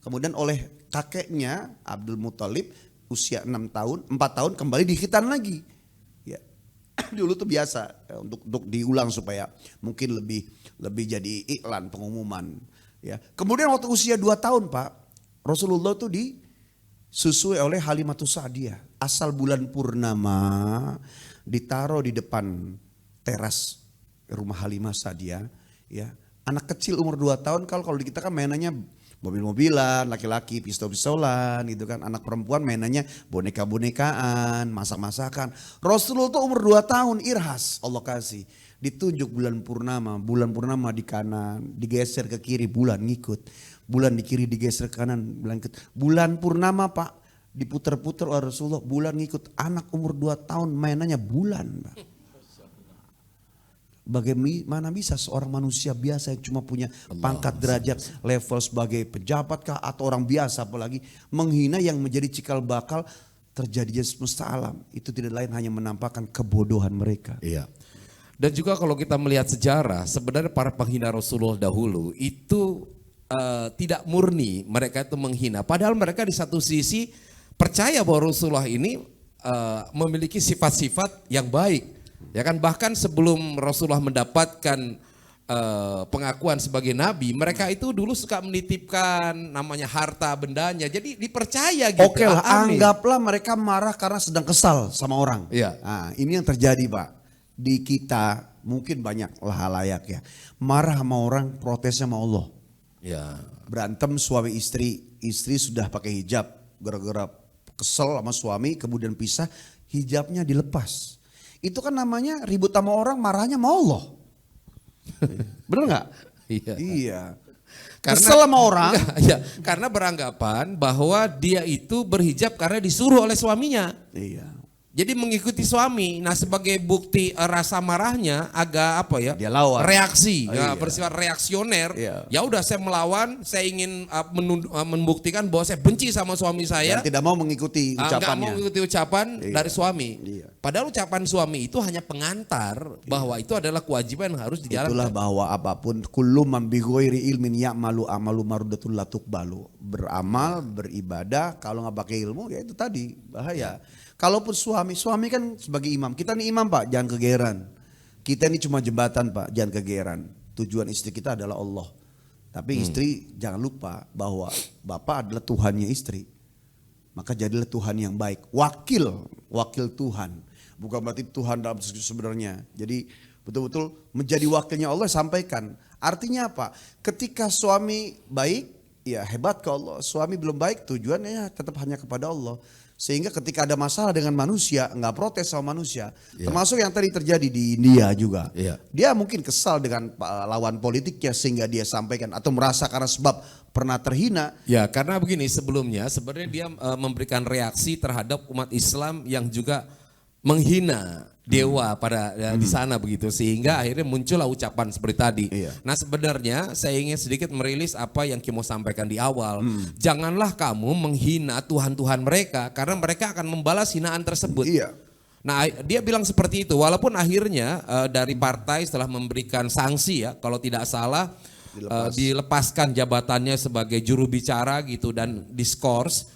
[SPEAKER 3] Kemudian oleh kakeknya Abdul Muthalib usia 4 tahun kembali dikhitan lagi. Dulu tuh biasa untuk diulang supaya mungkin lebih jadi iklan pengumuman ya. Kemudian waktu usia 2 tahun Pak, Rasulullah tuh disusui oleh Halimatus Sa'diyah. Asal bulan purnama ditaruh di depan teras rumah Halimah Sa'diyah ya. Anak kecil umur 2 tahun kalau di kita kan mainannya mobil-mobilan, laki-laki pistol-pistolan gitu kan. Anak perempuan mainannya boneka-bonekaan, masak-masakan. Rasulullah tuh umur 2 tahun irhas Allah kasih. Ditunjuk bulan purnama di kanan, digeser ke kiri bulan ngikut. Bulan di kiri digeser ke kanan, bulan ngikut. Bulan purnama Pak, diputer-puter oleh Rasulullah, bulan ngikut. Anak umur 2 tahun mainannya bulan Pak. Bagaimana bisa seorang manusia biasa yang cuma punya pangkat derajat level sebagai pejabat kah atau orang biasa apalagi menghina yang menjadi cikal bakal terjadinya semesta alam. Itu tidak lain hanya menampakkan kebodohan mereka.
[SPEAKER 2] Iya. Dan juga kalau kita melihat sejarah, sebenarnya para penghina Rasulullah dahulu itu tidak murni mereka itu menghina. Padahal mereka di satu sisi percaya bahwa Rasulullah ini memiliki sifat-sifat yang baik. Ya kan, bahkan sebelum Rasulullah mendapatkan pengakuan sebagai nabi, mereka itu dulu suka menitipkan namanya harta bendanya. Jadi dipercaya gitu.
[SPEAKER 3] Oke lah, anggaplah mereka marah karena sedang kesal sama orang.
[SPEAKER 2] Iya.
[SPEAKER 3] Nah, ini yang terjadi Pak. Di kita mungkin banyak lah halayak ya. Marah sama orang, protes sama Allah.
[SPEAKER 2] Ya.
[SPEAKER 3] Berantem suami istri sudah pakai hijab, gara-gara kesel sama suami, kemudian pisah, hijabnya dilepas. Itu kan namanya ribut sama orang, marahnya sama Allah. Bener nggak?
[SPEAKER 2] Iya.
[SPEAKER 3] Iya. Kesel sama orang.
[SPEAKER 2] Ya, karena beranggapan bahwa dia itu berhijab karena disuruh oleh suaminya.
[SPEAKER 3] Iya.
[SPEAKER 2] Jadi mengikuti suami. Nah, sebagai bukti rasa marahnya agak apa ya?
[SPEAKER 3] Dia lawan.
[SPEAKER 2] Reaksi,
[SPEAKER 3] Oh,
[SPEAKER 2] ya,
[SPEAKER 3] iya.
[SPEAKER 2] bersifat reaksioner.
[SPEAKER 3] Iya.
[SPEAKER 2] Ya udah saya melawan, saya ingin membuktikan bahwa saya benci sama suami saya.
[SPEAKER 3] Dan tidak mau mengikuti
[SPEAKER 2] Nggak
[SPEAKER 3] ucapannya.
[SPEAKER 2] mau mengikuti ucapan
[SPEAKER 3] Iya.
[SPEAKER 2] dari suami.
[SPEAKER 3] Iya.
[SPEAKER 2] Padahal ucapan suami itu hanya pengantar bahwa itu adalah kewajiban yang harus dijalankan.
[SPEAKER 3] Itulah bahwa apapun kullu man bi ghairi ilmin ya'malu amalu mardatul la tuqbalu. Beramal, beribadah kalau nggak pakai ilmu ya itu tadi bahaya. Kalaupun suami kan sebagai imam. Kita nih imam Pak, jangan kegeeran. Kita ini cuma jembatan Pak, jangan kegeeran. Tujuan istri kita adalah Allah. Tapi istri jangan lupa bahwa Bapak adalah Tuhannya istri. Maka jadilah Tuhan yang baik. Wakil Tuhan. Bukan berarti Tuhan dalam sebenarnya. Jadi betul-betul menjadi wakilnya Allah, sampaikan. Artinya apa? Ketika suami baik, ya hebat ke Allah. Suami belum baik, tujuannya tetap hanya kepada Allah. Sehingga ketika ada masalah dengan manusia, nggak protes sama manusia.
[SPEAKER 2] Ya.
[SPEAKER 3] Termasuk yang tadi terjadi di India juga.
[SPEAKER 2] Ya.
[SPEAKER 3] Dia mungkin kesal dengan lawan politiknya sehingga dia sampaikan. Atau merasa karena sebab pernah terhina.
[SPEAKER 2] Ya, karena begini, sebelumnya sebenarnya dia memberikan reaksi terhadap umat Islam yang juga menghina dewa pada di sana begitu, sehingga akhirnya muncullah ucapan seperti tadi.
[SPEAKER 3] Iya.
[SPEAKER 2] Nah, sebenarnya saya ingin sedikit merilis apa yang Kimo sampaikan di awal. Janganlah kamu menghina Tuhan-Tuhan mereka karena mereka akan membalas hinaan tersebut.
[SPEAKER 3] Iya.
[SPEAKER 2] Nah, dia bilang seperti itu, walaupun akhirnya dari partai setelah memberikan sanksi ya, kalau tidak salah dilepaskan jabatannya sebagai juru bicara gitu dan diskors.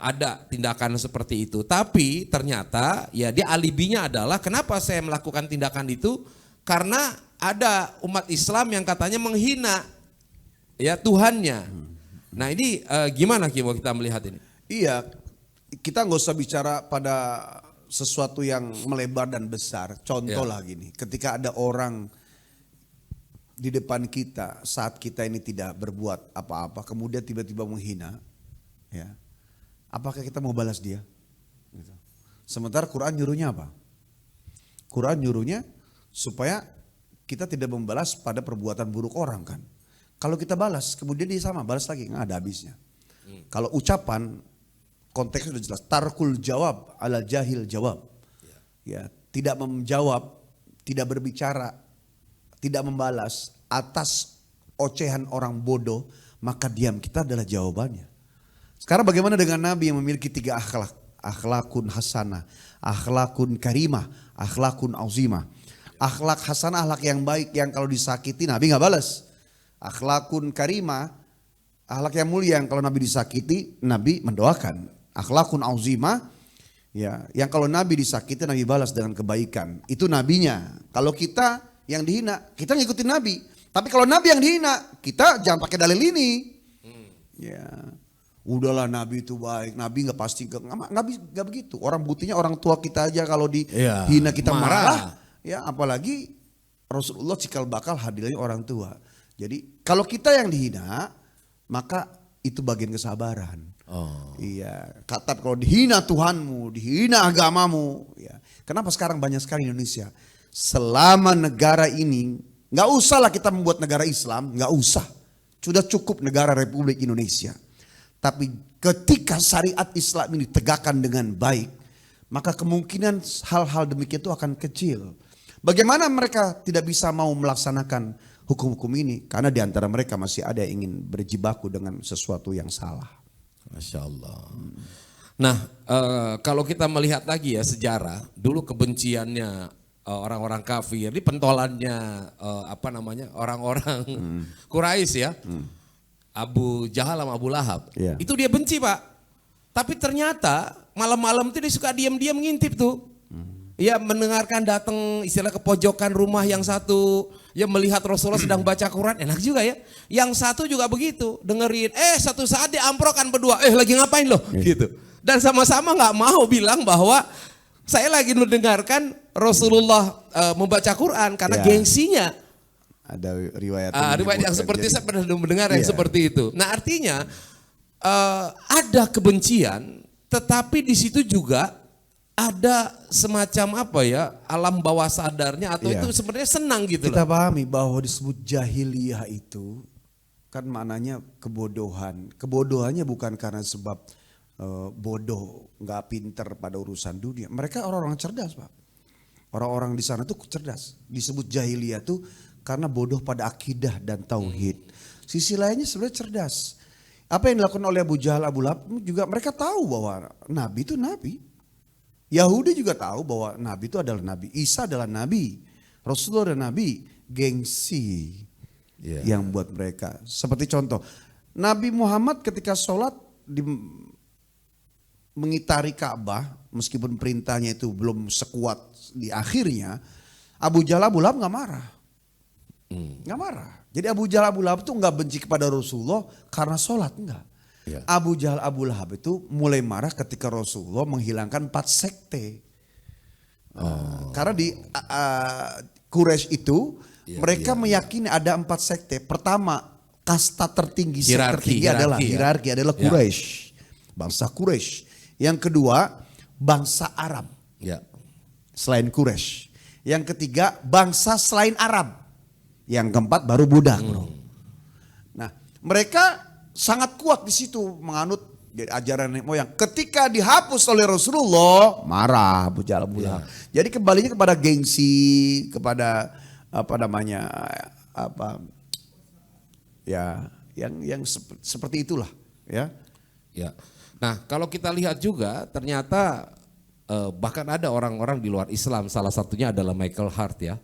[SPEAKER 2] Ada tindakan seperti itu, tapi ternyata ya dia alibinya adalah kenapa saya melakukan tindakan itu karena ada umat Islam yang katanya menghina ya Tuhannya. Nah ini gimana Kimo kita melihat ini?
[SPEAKER 3] Iya, kita nggak usah bicara pada sesuatu yang melebar dan besar. Contoh lah gini, ketika ada orang di depan kita saat kita ini tidak berbuat apa-apa, kemudian tiba-tiba menghina, ya. Apakah kita mau balas dia? Sementara Quran nyuruhnya apa? Quran nyuruhnya supaya kita tidak membalas pada perbuatan buruk orang kan. Kalau kita balas, kemudian dia sama, balas lagi, nggak ada habisnya. Kalau ucapan, konteksnya sudah jelas. Tarkul jawab ala jahil jawab. Ya, tidak menjawab, tidak berbicara, tidak membalas atas ocehan orang bodoh, maka diam kita adalah jawabannya. Sekarang bagaimana dengan Nabi yang memiliki 3 akhlak? Akhlakun hasanah, akhlakun karimah, akhlakun azimah. Akhlak hasanah, akhlak yang baik yang kalau disakiti Nabi nggak balas. Akhlakun karimah, akhlak yang mulia yang kalau Nabi disakiti Nabi mendoakan. Akhlakun azimah, ya, yang kalau Nabi disakiti Nabi balas dengan kebaikan. Itu nabinya. Kalau kita yang dihina, kita ngikutin Nabi. Tapi kalau Nabi yang dihina, kita jangan pakai dalil ini. Ya. Udahlah Nabi itu baik, Nabi nggak pasti nggak begitu. Orang buktinya orang tua kita aja kalau dihina kita marah, ya apalagi Rasulullah cikal bakal hadirnya orang tua. Jadi kalau kita yang dihina, maka itu bagian kesabaran.
[SPEAKER 2] Oh.
[SPEAKER 3] Iya, kata kalau dihina Tuhanmu, dihina agamamu, ya. Kenapa sekarang banyak sekali Indonesia? Selama negara ini nggak usahlah kita membuat negara Islam, nggak usah. Sudah cukup negara Republik Indonesia. Tapi ketika syariat Islam ini ditegakkan dengan baik, maka kemungkinan hal-hal demikian itu akan kecil. Bagaimana mereka tidak bisa mau melaksanakan hukum-hukum ini? Karena di antara mereka masih ada yang ingin berjibaku dengan sesuatu yang salah.
[SPEAKER 2] Masya Allah. Nah, kalau kita melihat lagi ya sejarah, dulu kebenciannya orang-orang kafir, ini pentolannya orang-orang Quraisy ya. Abu Jahal sama Abu Lahab, itu dia benci Pak. Tapi ternyata malam-malam itu dia suka diam-diam ngintip tuh. Ya mendengarkan datang istilah ke pojokan rumah yang satu, ya melihat Rasulullah sedang baca Quran, enak juga ya. Yang satu juga begitu, dengerin, satu saat diamprokan berdua, lagi ngapain loh, gitu. Dan sama-sama nggak mau bilang bahwa saya lagi mendengarkan Rasulullah membaca Quran karena
[SPEAKER 3] Ya.
[SPEAKER 2] gengsinya.
[SPEAKER 3] Ada riwayat
[SPEAKER 2] Riwayat yang
[SPEAKER 3] menyebutkan.
[SPEAKER 2] seperti
[SPEAKER 3] Jadi,
[SPEAKER 2] saya pernah mendengar yang
[SPEAKER 3] Iya.
[SPEAKER 2] seperti itu. Nah artinya ada kebencian, tetapi di situ juga ada semacam apa ya, alam bawah sadarnya atau
[SPEAKER 3] Iya.
[SPEAKER 2] itu sebenarnya senang gitu
[SPEAKER 3] kita
[SPEAKER 2] loh.
[SPEAKER 3] pahami bahwa disebut jahiliyah itu kan maknanya kebodohan. Kebodohannya bukan karena sebab bodoh, nggak pinter pada urusan dunia. Mereka orang-orang cerdas, Pak. Orang-orang di sana tuh cerdas. Disebut jahiliyah tuh karena bodoh pada akidah dan tauhid. Sisi lainnya sebenarnya cerdas. Apa yang dilakukan oleh Abu Jahal, Abu Lahab juga mereka tahu bahwa Nabi itu Nabi. Yahudi juga tahu bahwa Nabi itu adalah Nabi. Isa adalah Nabi. Rasulullah adalah Nabi. Gengsi yang buat mereka. Seperti contoh, Nabi Muhammad ketika sholat mengitari Ka'bah, meskipun perintahnya itu belum sekuat di akhirnya, Abu Jahal, Abu Lahab nggak marah. Nggak marah. Jadi Abu Jahal, Abu Lahab itu nggak benci kepada Rasulullah karena sholat, enggak.
[SPEAKER 2] Ya.
[SPEAKER 3] Abu Jahal, Abu Lahab itu mulai marah ketika Rasulullah menghilangkan 4 sekte. Karena di Quraisy itu mereka meyakini ada 4 sekte. Pertama, kasta tertinggi, sekte tertinggi adalah hierarki adalah Quraisy. Bangsa Quraisy. Yang kedua, bangsa Arab.
[SPEAKER 2] Ya.
[SPEAKER 3] Selain Quraisy. Yang ketiga, bangsa selain Arab. Yang keempat baru budak, bro. Nah, mereka sangat kuat di situ menganut ajaran nenek moyang. Ketika dihapus oleh Rasulullah, marah Abu Jahal, Abu Lahab. Jadi kembalinya kepada gengsi, kepada yang seperti itulah, ya.
[SPEAKER 2] Ya. Nah, kalau kita lihat juga ternyata bahkan ada orang-orang di luar Islam, salah satunya adalah Michael Hart ya.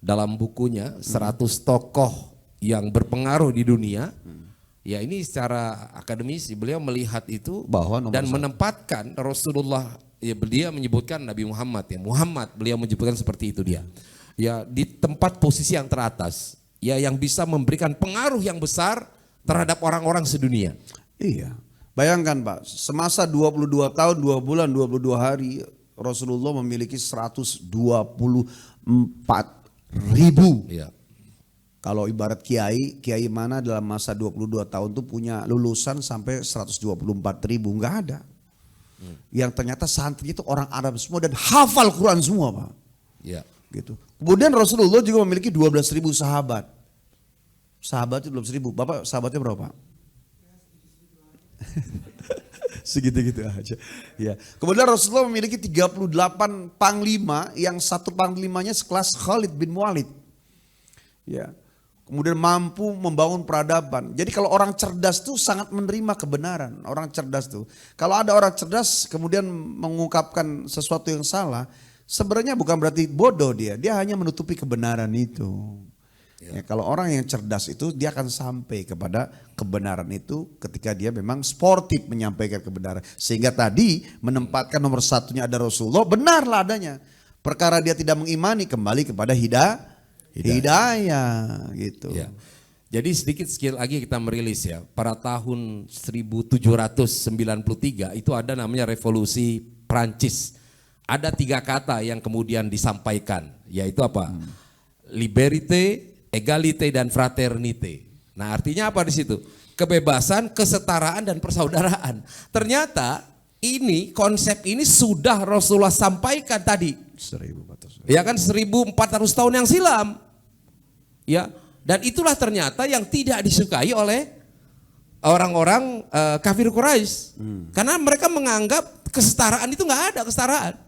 [SPEAKER 2] Dalam bukunya 100 tokoh yang berpengaruh di dunia. Ya ini secara akademis beliau melihat itu
[SPEAKER 3] Bahwa nomor
[SPEAKER 2] dan
[SPEAKER 3] 1.
[SPEAKER 2] menempatkan Rasulullah, ya beliau menyebutkan Nabi Muhammad ya. Muhammad beliau menyebutkan seperti itu dia. Ya di tempat posisi yang teratas. Ya yang bisa memberikan pengaruh yang besar terhadap orang-orang sedunia.
[SPEAKER 3] Iya. Bayangkan Pak, semasa 22 tahun, 2 bulan, 22 hari Rasulullah memiliki 124.000.
[SPEAKER 2] Ya.
[SPEAKER 3] Kalau ibarat kiai mana dalam masa 22 tahun tuh punya lulusan sampai 124.000, enggak ada. Yang ternyata santri itu orang Arab semua dan hafal Quran semua, Pak.
[SPEAKER 2] Ya.
[SPEAKER 3] Gitu. Kemudian Rasulullah juga memiliki 12.000 sahabat. Sahabatnya 12.000. Bapak sahabatnya berapa, Pak? Segitu-gitu aja. Ya. Kemudian Rasulullah memiliki 38 panglima yang satu panglimanya sekelas Khalid bin Walid. Ya. Kemudian mampu membangun peradaban. Jadi kalau orang cerdas tuh sangat menerima kebenaran. Orang cerdas tuh. Kalau ada orang cerdas kemudian mengungkapkan sesuatu yang salah, sebenarnya bukan berarti bodoh dia. Dia hanya menutupi kebenaran itu. Ya, kalau orang yang cerdas itu dia akan sampai kepada kebenaran itu ketika dia memang sportif menyampaikan kebenaran. Sehingga tadi menempatkan nomor satunya ada Rasulullah, benarlah adanya. Perkara dia tidak mengimani kembali kepada hidayah gitu.
[SPEAKER 2] Ya. Jadi sedikit lagi kita merilis ya. Pada tahun 1793 itu ada namanya revolusi Prancis. Ada 3 kata yang kemudian disampaikan, yaitu apa? Liberté, egalite dan fraternite. Nah, artinya apa di situ? Kebebasan, kesetaraan dan persaudaraan. Ternyata ini konsep ini sudah Rasulullah sampaikan tadi.
[SPEAKER 3] 1400.
[SPEAKER 2] Ya kan 1400 tahun yang silam. Ya, dan itulah ternyata yang tidak disukai oleh orang-orang kafir Quraisy. Karena mereka menganggap kesetaraan itu nggak ada kesetaraan.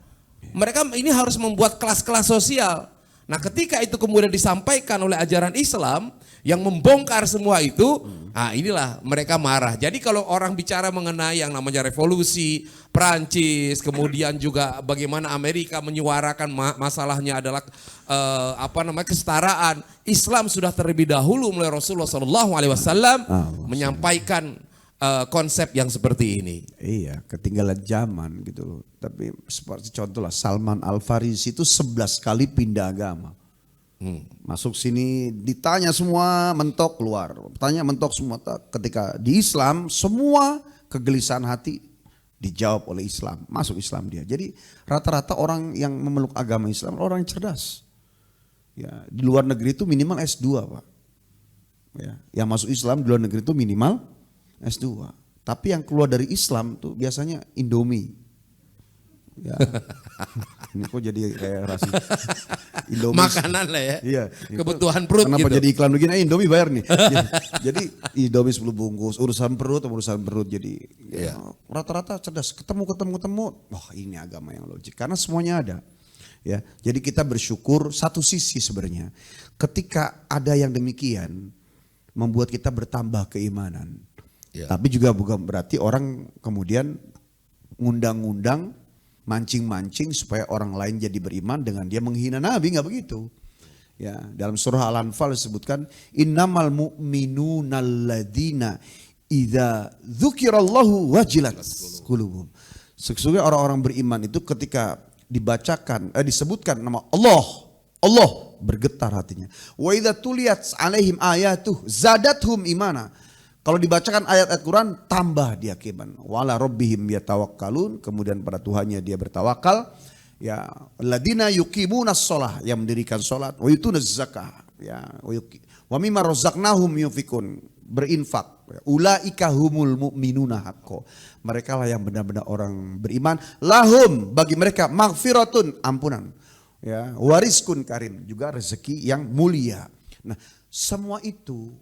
[SPEAKER 2] Mereka ini harus membuat kelas-kelas sosial. Nah, ketika itu kemudian disampaikan oleh ajaran Islam yang membongkar semua itu, nah inilah mereka marah. Jadi kalau orang bicara mengenai yang namanya revolusi Prancis, kemudian juga bagaimana Amerika menyuarakan masalahnya adalah kesetaraan, Islam sudah terlebih dahulu mulai Rasulullah SAW menyampaikan konsep yang seperti ini.
[SPEAKER 3] Iya, ketinggalan zaman gitu loh. Tapi seperti contoh lah, Salman Al-Farisi itu 11 kali pindah agama. Masuk sini ditanya semua, mentok keluar. Tanya mentok semua. Ketika di Islam semua kegelisahan hati dijawab oleh Islam. Masuk Islam dia. Jadi rata-rata orang yang memeluk agama Islam orang yang cerdas. Ya, di luar negeri itu minimal S2, Pak. Ya, yang masuk Islam di luar negeri itu minimal S2. Tapi yang keluar dari Islam tuh biasanya Indomie. Ya. Ini kok jadi kayak rasis. Indomie.
[SPEAKER 2] Makanan lah ya.
[SPEAKER 3] Iya.
[SPEAKER 2] Kebutuhan perut
[SPEAKER 3] Kenapa
[SPEAKER 2] gitu.
[SPEAKER 3] jadi iklan begini? Indomie bayar nih. Jadi Indomie 10 bungkus, urusan perut. Jadi ya, rata-rata cerdas. Ketemu. Wah, ini agama yang logik. Karena semuanya ada. Ya, jadi kita bersyukur satu sisi sebenarnya. Ketika ada yang demikian membuat kita bertambah keimanan.
[SPEAKER 2] Ya.
[SPEAKER 3] Tapi juga bukan berarti orang kemudian ngundang-ngundang, mancing-mancing supaya orang lain jadi beriman dengan dia menghina Nabi, nggak begitu. Ya, dalam surah Al-Anfal disebutkan innamal mu'minuna alladzina idza dzukirallahu wajilat qulubuhum. Sesungguhnya orang-orang beriman itu ketika disebutkan nama Allah bergetar hatinya. Wa idza tuliyat alaihim ayatuh zadathum imana. Kalau dibacakan ayat-ayat Quran tambah dia keimanan. Wala rabbihim yatawakkalun, kemudian pada Tuhannya dia bertawakal. Ya, ladina yuqimunas shalah, yang mendirikan salat, wa yutunaz zakah, ya, wa mimma razaqnahum yunfikun, berinfak. Ulaika humul mu'minuna haqqo. Mereka lah yang benar-benar orang beriman. Lahum, bagi mereka maghfiratun, ampunan. Ya, warizkun karim, juga rezeki yang mulia. Nah, semua itu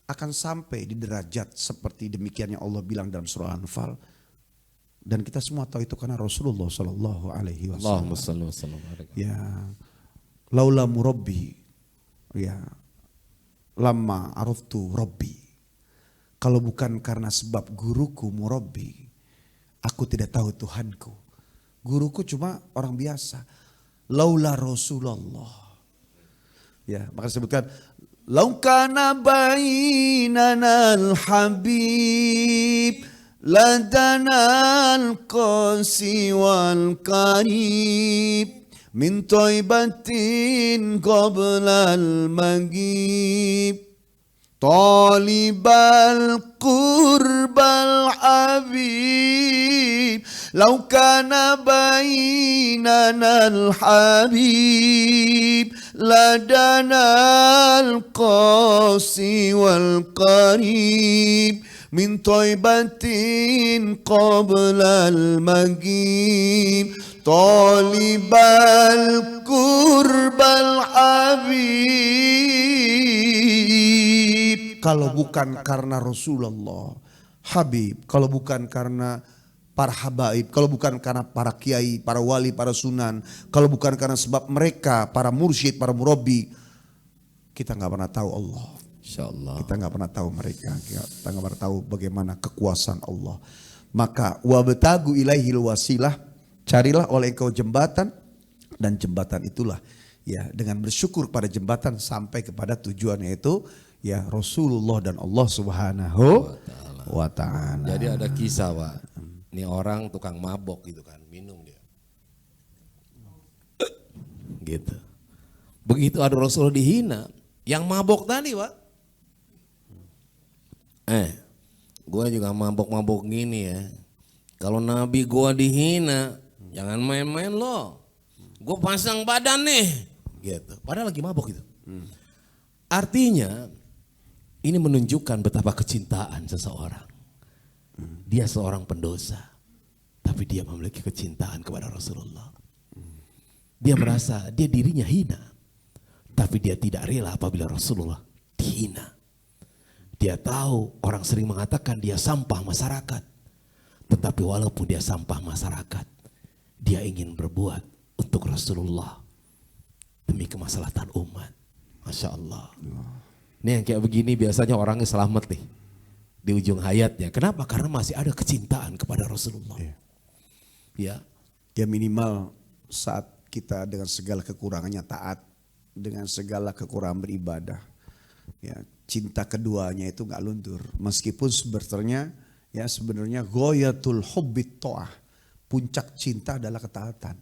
[SPEAKER 3] akan sampai di derajat seperti demikian yang Allah bilang dalam surah Al-Anfal. Dan kita semua tahu itu karena Rasulullah Shallallahu Alaihi Wasallam. Ya, laula murabbi, ya, lama araftu Rabbi. Kalau bukan karena sebab guruku murabbi, aku tidak tahu Tuhanku. Guruku cuma orang biasa. Laula Rasulullah. Ya, maka disebutkan lau kana bainana al-habib ladana al-qasi wal qarib min taibatin qabla al-magib talibal qurbal habib lau kana bainana al-habib ladana al-qasi wal qarib min taibatin qabla al-magib talibal qurbal habib. Kalau bukan karena Rasulullah Habib, kalau bukan karena para habaib, kalau bukan karena para kiai, para wali, para sunan, kalau bukan karena sebab mereka, para mursyid, para murabi, kita nggak pernah tahu Allah.
[SPEAKER 2] Insyaallah.
[SPEAKER 3] Kita nggak pernah tahu mereka, kita nggak pernah tahu bagaimana kekuasaan Allah. Maka wabtagu ilaihil wasilah, carilah oleh engkau jembatan, dan jembatan itulah ya dengan bersyukur pada jembatan sampai kepada tujuan, yaitu ya Rasulullah dan Allah Subhanahu wa ta'ala.
[SPEAKER 2] Jadi ada kisah, Pak. Ini orang tukang mabok gitu kan, minum dia. Gitu. Begitu ada Rasulullah dihina, yang mabok tadi, Pak. Gue juga mabok-mabok gini ya. Kalau Nabi gue dihina, jangan main-main loh. Gue pasang badan nih. Gitu. Padahal lagi mabok gitu. Artinya ini menunjukkan betapa kecintaan seseorang. Dia seorang pendosa, tapi dia memiliki kecintaan kepada Rasulullah. Dia merasa dia dirinya hina, tapi dia tidak rela apabila Rasulullah dihina. Dia tahu orang sering mengatakan dia sampah masyarakat, tetapi walaupun dia sampah masyarakat, dia ingin berbuat untuk Rasulullah demi kemaslahatan umat. Masya Allah. Ini yang kayak begini biasanya orangnya selamat nih di ujung hayatnya. Kenapa? Karena masih ada kecintaan kepada Rasulullah. Ya.
[SPEAKER 3] Ya minimal saat kita dengan segala kekurangannya taat, dengan segala kekurangan beribadah. Ya, cinta keduanya itu nggak luntur. Meskipun sebenarnya ghayatul hubbit ta'ah. Puncak cinta adalah ketaatan.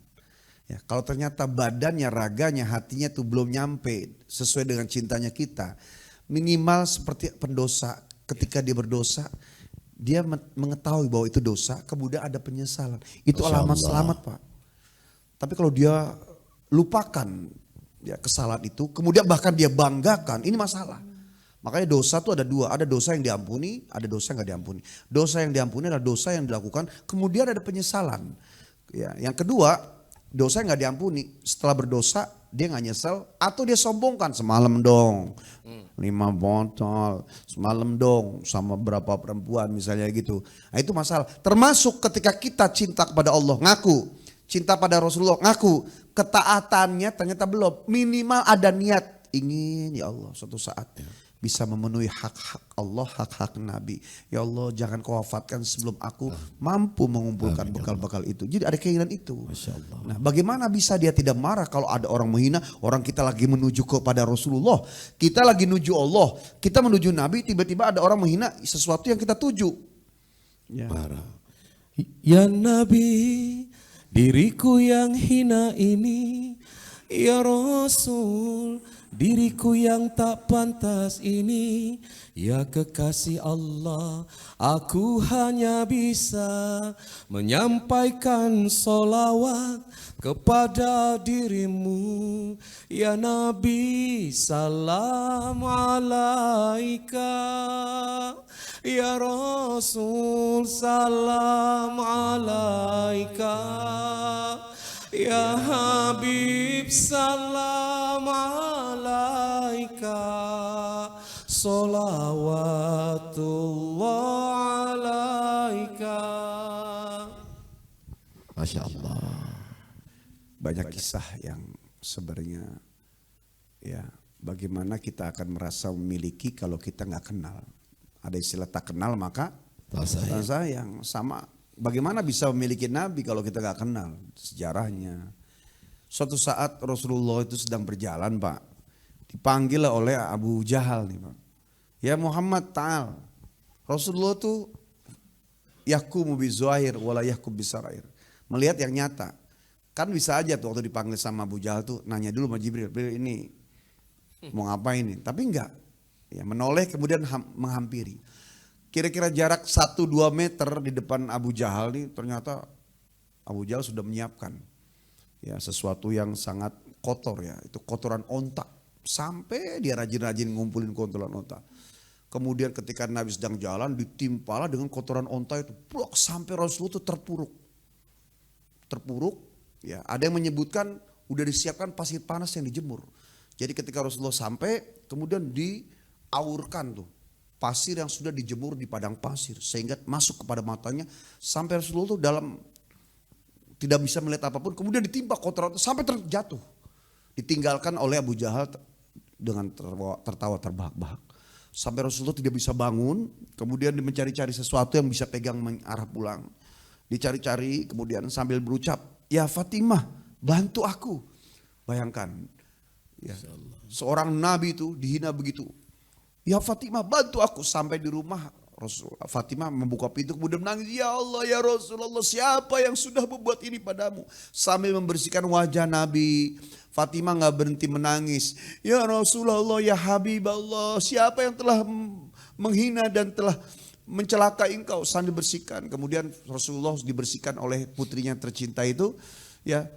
[SPEAKER 3] Ya, kalau ternyata badannya, raganya, hatinya itu belum nyampe sesuai dengan cintanya kita, minimal seperti pendosa, ketika dia berdosa, dia mengetahui bahwa itu dosa, kemudian ada penyesalan. Itu alamat selamat, Pak. Tapi kalau dia lupakan, ya kesalahan itu, kemudian bahkan dia banggakan, ini masalah. Makanya dosa itu ada dua, ada dosa yang diampuni, ada dosa yang nggak diampuni. Dosa yang diampuni adalah dosa yang dilakukan, kemudian ada penyesalan. Ya, yang kedua, dosa yang nggak diampuni, setelah berdosa dia nggak nyesel atau dia sombongkan, semalam dong 5 botol, semalam dong sama berapa perempuan misalnya gitu. Nah itu masalah. Termasuk ketika kita cinta kepada Allah, ngaku, cinta pada Rasulullah, ngaku, ketaatannya ternyata belum, minimal ada niat ingin ya Allah suatu saat bisa memenuhi hak-hak Allah, hak-hak Nabi. Ya Allah jangan kau wafatkan sebelum aku mampu mengumpulkan bekal-bekal itu. Jadi ada keinginan itu. Nah bagaimana bisa dia tidak marah kalau ada orang menghina, orang kita lagi menuju kepada Rasulullah. Kita lagi menuju Allah, kita menuju Nabi, tiba-tiba ada orang menghina sesuatu yang kita tuju. Ya.
[SPEAKER 2] Marah. Ya Nabi, diriku yang hina ini, ya Rasul, diriku yang tak pantas ini, ya kekasih Allah, aku hanya bisa menyampaikan solawat kepada dirimu. Ya Nabi, salam alaika. Ya Rasul, salam alaika. Ya Habib, salam alaika. Salawatullah alaika. Masya Allah.
[SPEAKER 3] Banyak kisah yang sebenarnya ya bagaimana kita akan merasa memiliki kalau kita nggak kenal. Ada istilah tak kenal maka tak sayang. Sama bagaimana bisa memiliki Nabi kalau kita nggak kenal sejarahnya. Suatu saat Rasulullah itu sedang berjalan Pak. Dipanggil oleh Abu Jahal nih Pak. Ya Muhammad ta'al. Rasulullah itu yakumu bizuahir wala yakum bisarair. Melihat yang nyata. Kan bisa aja tuh waktu dipanggil sama Abu Jahal tuh nanya dulu sama Jibril. Ini mau ngapain ini? Tapi enggak. Ya, menoleh kemudian menghampiri. Kira-kira jarak 1-2 meter di depan Abu Jahal nih ternyata Abu Jahal sudah menyiapkan ya sesuatu yang sangat kotor ya. Itu kotoran onta. Sampai dia rajin-rajin ngumpulin kotoran onta. Kemudian ketika Nabi sedang jalan ditimpalah dengan kotoran onta itu. Blok, sampai Rasulullah itu terpuruk. Terpuruk ya. Ada yang menyebutkan udah disiapkan pasir panas yang dijemur. Jadi ketika Rasulullah sampai kemudian diaurkan tuh pasir yang sudah dijemur di padang pasir sehingga masuk kepada matanya sampai Rasulullah tuh dalam tidak bisa melihat apapun, kemudian ditimpa kotoran sampai terjatuh, ditinggalkan oleh Abu Jahal dengan tertawa terbahak-bahak sampai Rasulullah tidak bisa bangun, kemudian mencari-cari sesuatu yang bisa pegang mengarah pulang, dicari-cari kemudian sambil berucap, ya Fatimah bantu aku. Bayangkan ya, seorang Nabi itu dihina begitu. Ya Fatimah bantu aku. Sampai di rumah Fatimah membuka pintu kemudian menangis. Ya Allah ya Rasulullah, siapa yang sudah membuat ini padamu? Sambil membersihkan wajah Nabi, Fatimah gak berhenti menangis. Ya Rasulullah ya Habib Allah, siapa yang telah menghina dan telah mencelakai engkau? Sambil bersihkan. Kemudian Rasulullah dibersihkan oleh putrinya tercinta itu. Ya,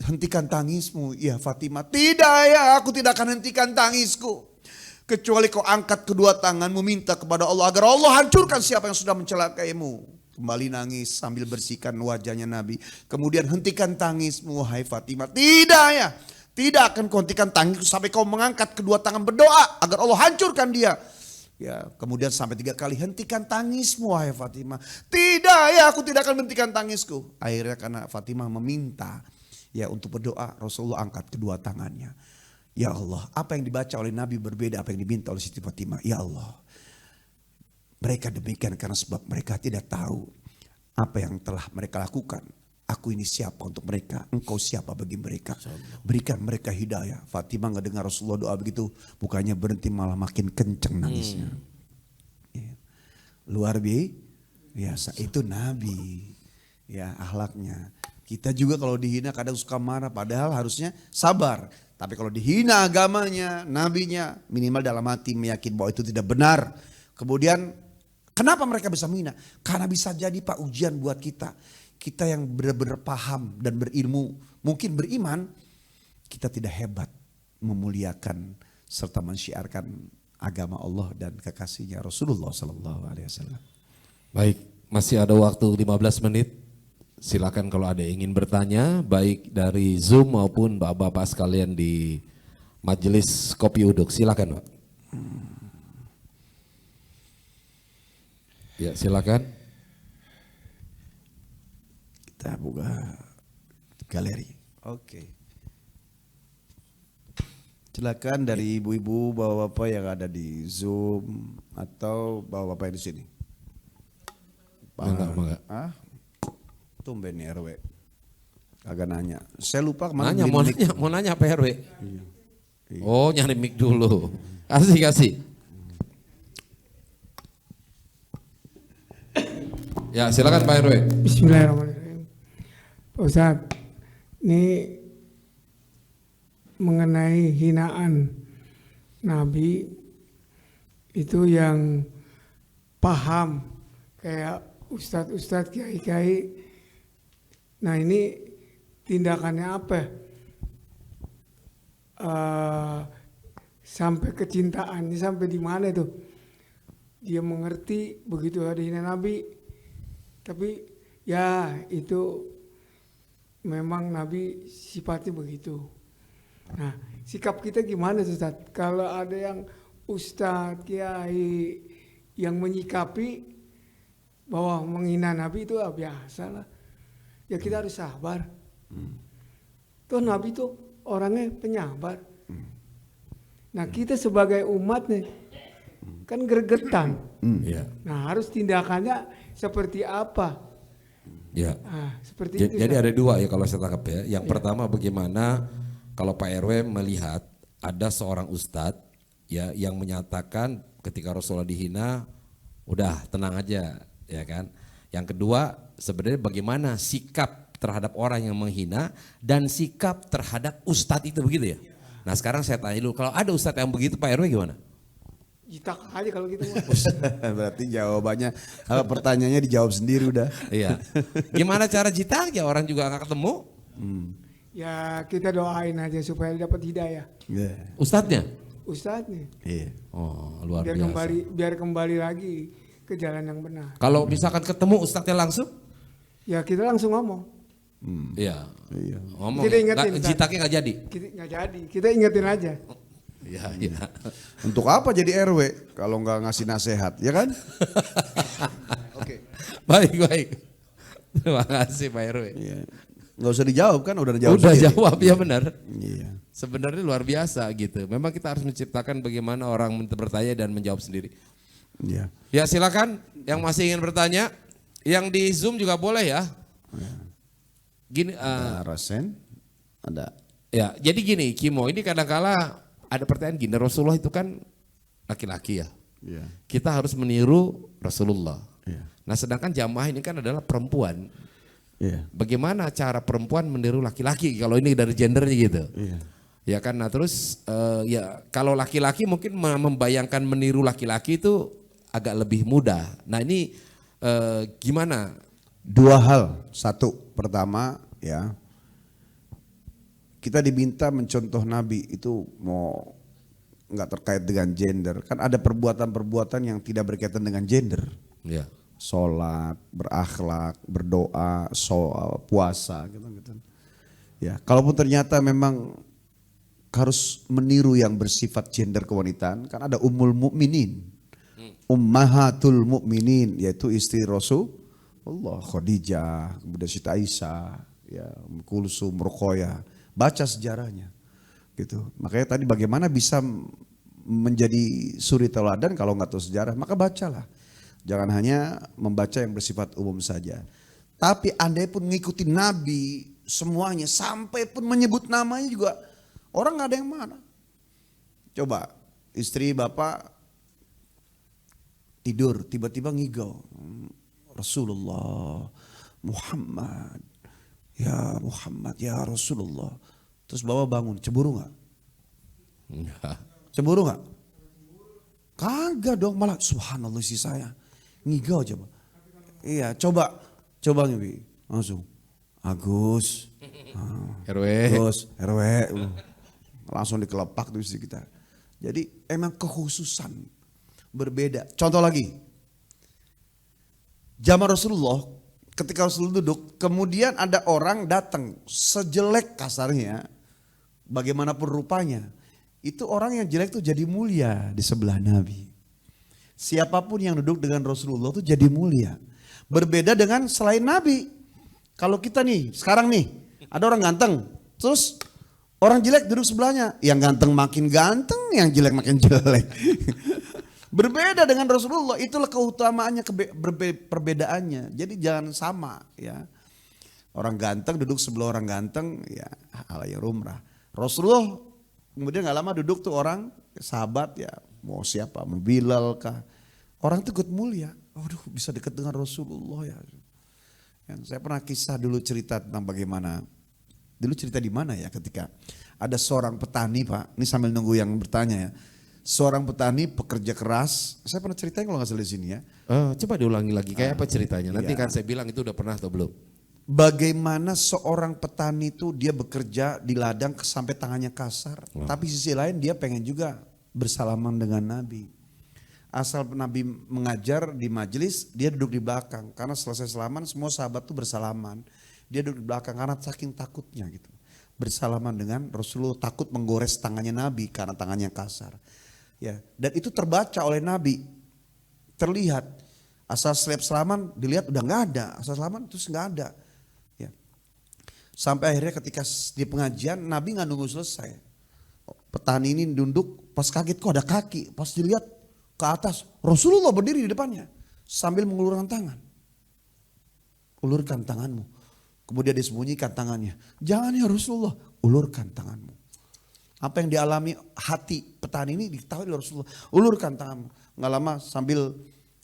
[SPEAKER 3] hentikan tangismu ya Fatimah. Tidak ya, aku tidak akan hentikan tangisku kecuali kau angkat kedua tanganmu minta kepada Allah agar Allah hancurkan siapa yang sudah mencelakaimu. Kembali nangis sambil bersihkan wajahnya Nabi. Kemudian hentikan tangismu wahai Fatimah. Tidak ya, tidak akan kau hentikan tangisku sampai kau mengangkat kedua tangan berdoa agar Allah hancurkan dia. Ya, kemudian sampai 3 kali, hentikan tangismu wahai Fatimah. Tidak ya, aku tidak akan hentikan tangisku. Akhirnya karena Fatimah meminta ya untuk berdoa, Rasulullah angkat kedua tangannya. Ya Allah, apa yang dibaca oleh Nabi berbeda apa yang diminta oleh Siti Fatimah. Ya Allah, mereka demikian karena sebab mereka tidak tahu apa yang telah mereka lakukan. Aku ini siapa untuk mereka, engkau siapa bagi mereka. Berikan mereka hidayah. Fatimah gak dengar Rasulullah doa begitu, bukannya berhenti malah makin kenceng nangisnya. Ya. Luar biasa, itu Nabi. Ya, akhlaknya. Kita juga kalau dihina kadang suka marah, padahal harusnya sabar. Tapi kalau dihina agamanya, nabinya, minimal dalam hati meyakini bahwa itu tidak benar. Kemudian kenapa mereka bisa menghina? Karena bisa jadi Pak ujian buat kita. Kita yang benar-benar paham dan berilmu, mungkin beriman, kita tidak hebat memuliakan serta mensyiarkan agama Allah dan kekasihnya Rasulullah Sallallahu Alaihi Wasallam.
[SPEAKER 2] Baik, masih ada waktu 15 menit. Silakan kalau ada yang ingin bertanya, baik dari Zoom maupun bapak-bapak sekalian di Majelis Kopi Uduk. Silakan, Pak. Ya, silakan.
[SPEAKER 3] Kita buka galeri. Oke. Silakan dari ibu-ibu, bapak-bapak yang ada di Zoom atau bapak-bapak yang di sini.
[SPEAKER 2] Enggak.
[SPEAKER 3] Ah, tumben nih RW. Agak nanya. Saya lupa kemarin.
[SPEAKER 2] Nanya, mau nanya Pak RW.
[SPEAKER 3] Iya.
[SPEAKER 2] Oh, nyari mic dulu. Kasih. Ya, silakan Pak RW.
[SPEAKER 9] Bismillahirrahmanirrahim. Pak Ustadz, ini mengenai hinaan Nabi itu yang paham kayak ustadz-ustadz, kiai-kiai. Nah ini tindakannya apa? Sampai kecintaannya sampai di mana itu? Dia mengerti begitu ada hina Nabi, tapi ya itu memang Nabi sifatnya begitu. Nah sikap kita gimana Ustadz? Kalau ada yang ustadz, kiai yang menyikapi bahwa menghina Nabi itu biasa lah. Ya kita harus sabar. Tuh Nabi itu orangnya penyabar. Nah kita sebagai umat nih kan gregetan.
[SPEAKER 2] Ya.
[SPEAKER 9] Nah harus tindakannya seperti apa?
[SPEAKER 2] Ya.
[SPEAKER 9] Nah, seperti itu.
[SPEAKER 2] Jadi ada dua ya kalau saya tangkap ya. Yang pertama bagaimana kalau Pak RW melihat ada seorang ustadz ya yang menyatakan ketika Rasulullah dihina, udah tenang aja, ya kan. Yang kedua sebenarnya bagaimana sikap terhadap orang yang menghina dan sikap terhadap ustadz itu, begitu ya. Nah sekarang saya tanya dulu, kalau ada ustadz yang begitu Pak RW gimana?
[SPEAKER 9] Jitak aja kalau gitu.
[SPEAKER 3] Berarti jawabannya, kalau pertanyaannya dijawab sendiri udah.
[SPEAKER 2] Iya. Gimana cara jitak ya, orang juga nggak ketemu.
[SPEAKER 9] Ya kita doain aja supaya dapat hidayah.
[SPEAKER 3] Yeah.
[SPEAKER 2] Ustadznya?
[SPEAKER 9] Ustadznya.
[SPEAKER 3] Iya.
[SPEAKER 2] Oh luar
[SPEAKER 9] Biar
[SPEAKER 2] biasa.
[SPEAKER 9] biar kembali lagi ke jalan yang benar.
[SPEAKER 2] Kalau misalkan ketemu ustadznya langsung?
[SPEAKER 9] Ya kita langsung ngomong.
[SPEAKER 2] Iya.
[SPEAKER 3] Iya.
[SPEAKER 2] Ngomong
[SPEAKER 9] Kita
[SPEAKER 2] ya,
[SPEAKER 9] ingetin,
[SPEAKER 2] jitaknya nggak jadi?
[SPEAKER 9] Kita nggak jadi. Kita ingetin aja.
[SPEAKER 2] Iya, iya.
[SPEAKER 3] Untuk apa jadi RW kalau nggak ngasih nasihat, ya kan? Oke.
[SPEAKER 2] Baik. Terima kasih Pak RW.
[SPEAKER 3] Iya. Nggak usah dijawab kan, udah dijawab.
[SPEAKER 2] Udah
[SPEAKER 3] sendiri.
[SPEAKER 2] jawab ya benar.
[SPEAKER 3] Iya.
[SPEAKER 2] Sebenarnya luar biasa gitu. Memang kita harus menciptakan bagaimana orang bertanya dan menjawab sendiri.
[SPEAKER 3] Iya.
[SPEAKER 2] Ya silakan yang masih ingin bertanya, yang di Zoom juga boleh ya. Gini,
[SPEAKER 3] Ada Rasen, ada.
[SPEAKER 2] ya jadi gini Kimo, ini kadang-kala ada pertanyaan gini, Rasulullah itu kan laki-laki ya.
[SPEAKER 3] Iya.
[SPEAKER 2] Kita harus meniru Rasulullah.
[SPEAKER 3] Iya.
[SPEAKER 2] Nah sedangkan jamaah ini kan adalah perempuan.
[SPEAKER 3] Iya.
[SPEAKER 2] Bagaimana cara perempuan meniru laki-laki kalau ini dari gendernya gitu.
[SPEAKER 3] Iya.
[SPEAKER 2] Ya kan, nah terus ya kalau laki-laki mungkin membayangkan meniru laki-laki itu agak lebih mudah. Nah ini gimana?
[SPEAKER 3] Dua hal. Satu, pertama ya, kita diminta mencontoh Nabi itu mau nggak terkait dengan gender. Kan ada perbuatan-perbuatan yang tidak berkaitan dengan gender.
[SPEAKER 2] Ya.
[SPEAKER 3] Sholat, berakhlak, berdoa, soal puasa gitu. Ya, kalaupun ternyata memang harus meniru yang bersifat gender kewanitaan, kan ada Ummul Mukminin, Ummahatul Mukminin, yaitu istri Rasulullah, Khadijah, kemudian Siti Aisyah, ya, Kulsum, Ruqayyah. Baca sejarahnya, gitu. Makanya tadi bagaimana bisa menjadi suri teladan kalau nggak tahu sejarah, maka bacalah. Jangan hanya membaca yang bersifat umum saja. Tapi andai pun mengikuti Nabi semuanya, sampai pun menyebut namanya juga, orang nggak ada yang mana. Coba istri bapak tidur, tiba-tiba ngigau, Rasulullah, Muhammad, ya Rasulullah. Terus bapak bangun, cemburu nggak?
[SPEAKER 2] Enggak.
[SPEAKER 3] Cemburu nggak? Kagak dong, malah subhanallah si saya. Ngigau coba. Iya, coba ngibi langsung. Agus.
[SPEAKER 2] RW.
[SPEAKER 3] Terus RW. langsung dikelepak tuh istri kita. Jadi emang kekhususan berbeda. Contoh lagi, zaman Rasulullah ketika Rasulullah duduk, kemudian ada orang datang sejelek kasarnya, bagaimanapun rupanya, itu orang yang jelek tuh jadi mulia di sebelah Nabi. Siapapun yang duduk dengan Rasulullah tuh jadi mulia. Berbeda dengan selain Nabi. Kalau kita nih, sekarang nih, ada orang ganteng, terus orang jelek duduk sebelahnya, yang ganteng makin ganteng, yang jelek makin jelek. Berbeda dengan Rasulullah, itulah keutamaannya, perbedaannya. Jadi jangan sama ya. Orang ganteng duduk sebelah orang ganteng, ya hal yang lumrah. Rasulullah kemudian gak lama duduk tuh orang sahabat ya, mau siapa, mau Bilal kah. Orang itu ikut mulia, waduh bisa dekat dengan Rasulullah ya. Saya pernah kisah dulu cerita tentang bagaimana, dulu cerita di mana ya ketika ada seorang petani Pak, ini sambil nunggu yang bertanya ya. Seorang petani pekerja keras, saya pernah ceritain kalau nggak salah di sini ya.
[SPEAKER 2] Coba diulangi lagi, kayak apa ceritanya? Nanti
[SPEAKER 3] Iya.
[SPEAKER 2] kan saya bilang itu udah pernah atau belum?
[SPEAKER 3] Bagaimana seorang petani itu dia bekerja di ladang sampai tangannya kasar. Tapi sisi lain dia pengen juga bersalaman dengan Nabi. Asal Nabi mengajar di majelis, dia duduk di belakang. Karena selesai salaman semua sahabat tuh bersalaman. Dia duduk di belakang karena saking takutnya gitu. Bersalaman dengan Rasulullah, takut menggores tangannya Nabi karena tangannya kasar. Ya, dan itu terbaca oleh Nabi. Terlihat. Asal selip salaman dilihat udah nggak ada. Asal salaman terus nggak ada. Ya. Sampai akhirnya ketika di pengajian Nabi nggak nunggu selesai. Petani ini duduk, pas kaget kok ada kaki. Pas dilihat ke atas, Rasulullah berdiri di depannya sambil mengulurkan tangan. Ulurkan tanganmu. Kemudian disembunyikan tangannya. Jangan ya Rasulullah, ulurkan tanganmu. Apa yang dialami hati petani ini diketahui oleh Rasulullah. Ulurkan tanganmu. Nggak lama sambil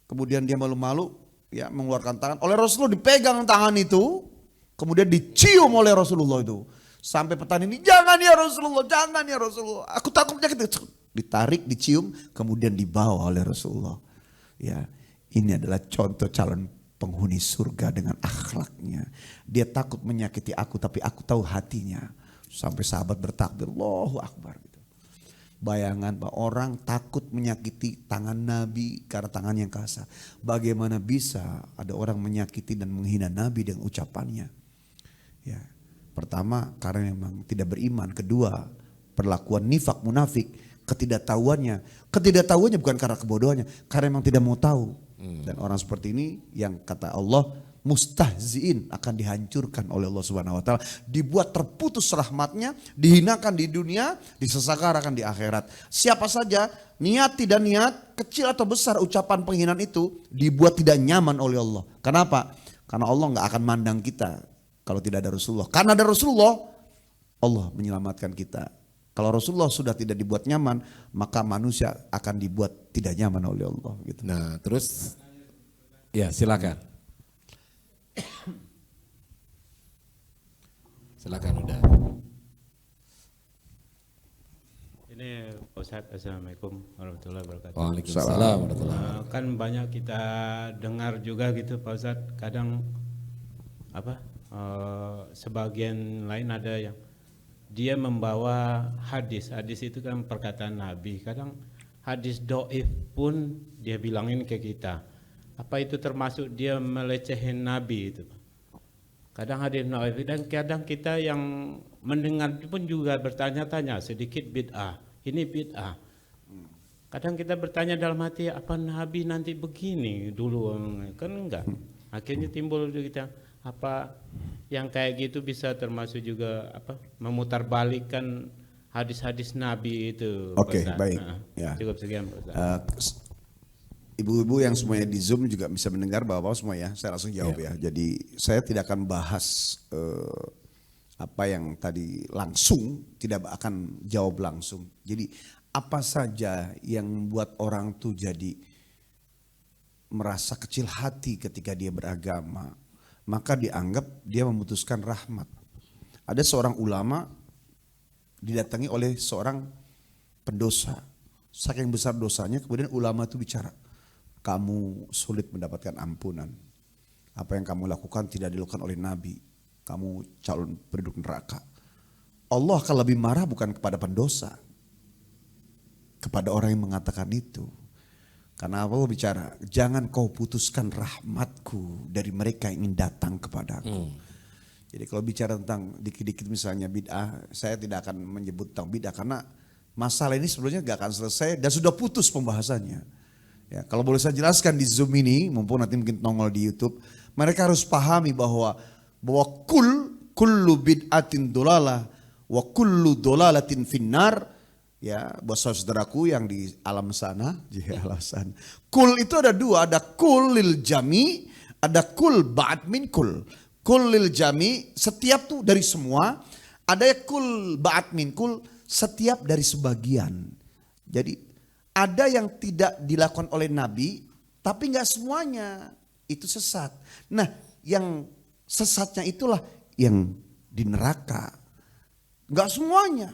[SPEAKER 3] kemudian dia malu-malu ya mengeluarkan tangan. Oleh Rasulullah dipegang tangan itu. Kemudian dicium oleh Rasulullah itu. Sampai petani ini, jangan ya Rasulullah, jangan ya Rasulullah. Aku takut penyakit. Ditarik, dicium, kemudian dibawa oleh Rasulullah. Ya, ini adalah contoh calon penghuni surga dengan akhlaknya. Dia takut menyakiti aku, tapi aku tahu hatinya. Sampai sahabat bertakbir, Allahu Akbar. Gitu. Bayangan bahwa orang takut menyakiti tangan Nabi karena tangan yang kasar. Bagaimana bisa ada orang menyakiti dan menghina Nabi dengan ucapannya? Ya, pertama karena memang tidak beriman. Kedua, perlakuan nifak munafik. Ketidaktahuannya bukan karena kebodohannya, karena memang tidak mau tahu. Dan orang seperti ini yang kata Allah mustahziin akan dihancurkan oleh Allah Subhanahu wa taala, dibuat terputus rahmatnya, dihinakan di dunia, disesakarakan di akhirat. Siapa saja niat tidak niat, kecil atau besar ucapan penghinaan itu dibuat tidak nyaman oleh Allah. Kenapa? Karena Allah nggak akan mandang kita kalau tidak ada Rasulullah. Karena ada Rasulullah, Allah menyelamatkan kita. Kalau Rasulullah sudah tidak dibuat nyaman, maka manusia akan dibuat tidak nyaman oleh Allah. Gitu.
[SPEAKER 2] Nah terus, ya silakan. Silakan udah.
[SPEAKER 7] Ini Pak Ustadz, Assalamualaikum warahmatullahi wabarakatuh.
[SPEAKER 2] Waalaikumsalam warahmatullahi wabarakatuh.
[SPEAKER 7] Kan banyak kita dengar juga gitu Pak Ustadz, kadang sebagian lain ada yang dia membawa hadis itu kan perkataan Nabi. Kadang hadis doif pun dia bilangin ke kita. Apa itu termasuk dia melecehin Nabi itu? Kadang hadis doif dan kadang kita yang mendengar pun juga bertanya-tanya sedikit bid'ah. Ini bid'ah. Kadang kita bertanya dalam hati, apa Nabi nanti begini dulu? Kan enggak. Akhirnya timbul kita, apa yang kayak gitu bisa termasuk juga memutarbalikkan hadis-hadis Nabi itu.
[SPEAKER 3] Oke,
[SPEAKER 7] Ustaz.
[SPEAKER 3] baik.
[SPEAKER 7] Nah,
[SPEAKER 3] Ya.
[SPEAKER 7] cukup sekian Pak Ustaz.
[SPEAKER 3] Ibu-ibu yang semuanya di Zoom juga bisa mendengar bapak semua ya. Saya langsung jawab ya. Jadi saya tidak akan bahas apa yang tadi langsung, tidak akan jawab langsung. Jadi apa saja yang membuat orang tuh jadi merasa kecil hati ketika dia beragama, maka dianggap dia memutuskan rahmat. Ada seorang ulama didatangi oleh seorang pendosa. Saking besar dosanya, kemudian ulama itu bicara, kamu sulit mendapatkan ampunan. Apa yang kamu lakukan tidak dilakukan oleh Nabi. Kamu calon penduduk neraka. Allah akan lebih marah bukan kepada pendosa, kepada orang yang mengatakan itu. Karena Allah bicara, jangan kau putuskan rahmatku dari mereka yang ingin datang kepadaku. Jadi kalau bicara tentang dikit-dikit misalnya bid'ah, saya tidak akan menyebut tentang bid'ah karena masalah ini sebenarnya gak akan selesai dan sudah putus pembahasannya. Ya, kalau boleh saya jelaskan di Zoom ini, mumpung nanti mungkin nongol di YouTube, mereka harus pahami bahwa kullu bid'atin dolalah wa kullu dolalatin finnar. Ya, buat saudaraku yang di alam sana, alam sana. Kul itu ada dua, ada kul lil jami, ada kul ba'd min kul. Kul lil jami setiap tuh dari semua, ada kul ba'd min kul setiap dari sebagian. Jadi ada yang tidak dilakukan oleh Nabi, tapi nggak semuanya itu sesat. Nah, yang sesatnya itulah yang di neraka. Nggak semuanya.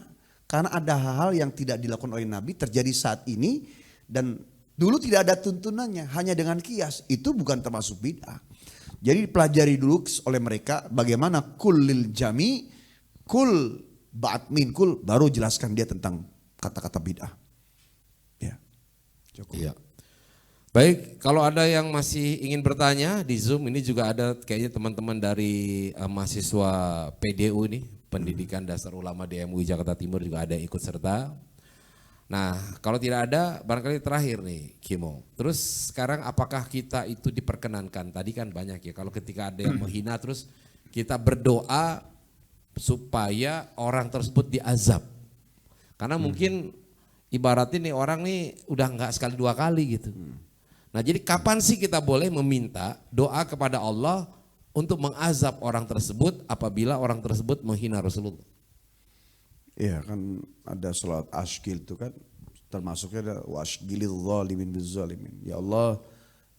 [SPEAKER 3] Karena ada hal-hal yang tidak dilakukan oleh Nabi terjadi saat ini dan dulu tidak ada tuntunannya, hanya dengan kias. Itu bukan termasuk bid'ah. Jadi pelajari dulu oleh mereka bagaimana kul lil jami, kul ba'd min kul, baru jelaskan dia tentang kata-kata bid'ah. Ya. Cukup.
[SPEAKER 2] Iya. Baik, kalau ada yang masih ingin bertanya di Zoom, ini juga ada kayaknya teman-teman dari mahasiswa PDU nih, Pendidikan Dasar Ulama di MUI Jakarta Timur juga ada yang ikut serta. Nah, kalau tidak ada, barangkali terakhir nih Kimo. Terus sekarang apakah kita itu diperkenankan? Tadi kan banyak ya, kalau ketika ada yang menghina terus kita berdoa supaya orang tersebut diazab. Karena mungkin ibaratnya nih orang nih udah enggak sekali dua kali gitu. Nah, jadi kapan sih kita boleh meminta doa kepada Allah untuk mengazab orang tersebut apabila orang tersebut menghina Rasulullah?
[SPEAKER 3] Iya kan ada salat ashgil itu kan termasuknya ada washgilil zalimin bizzalimin. Ya Allah,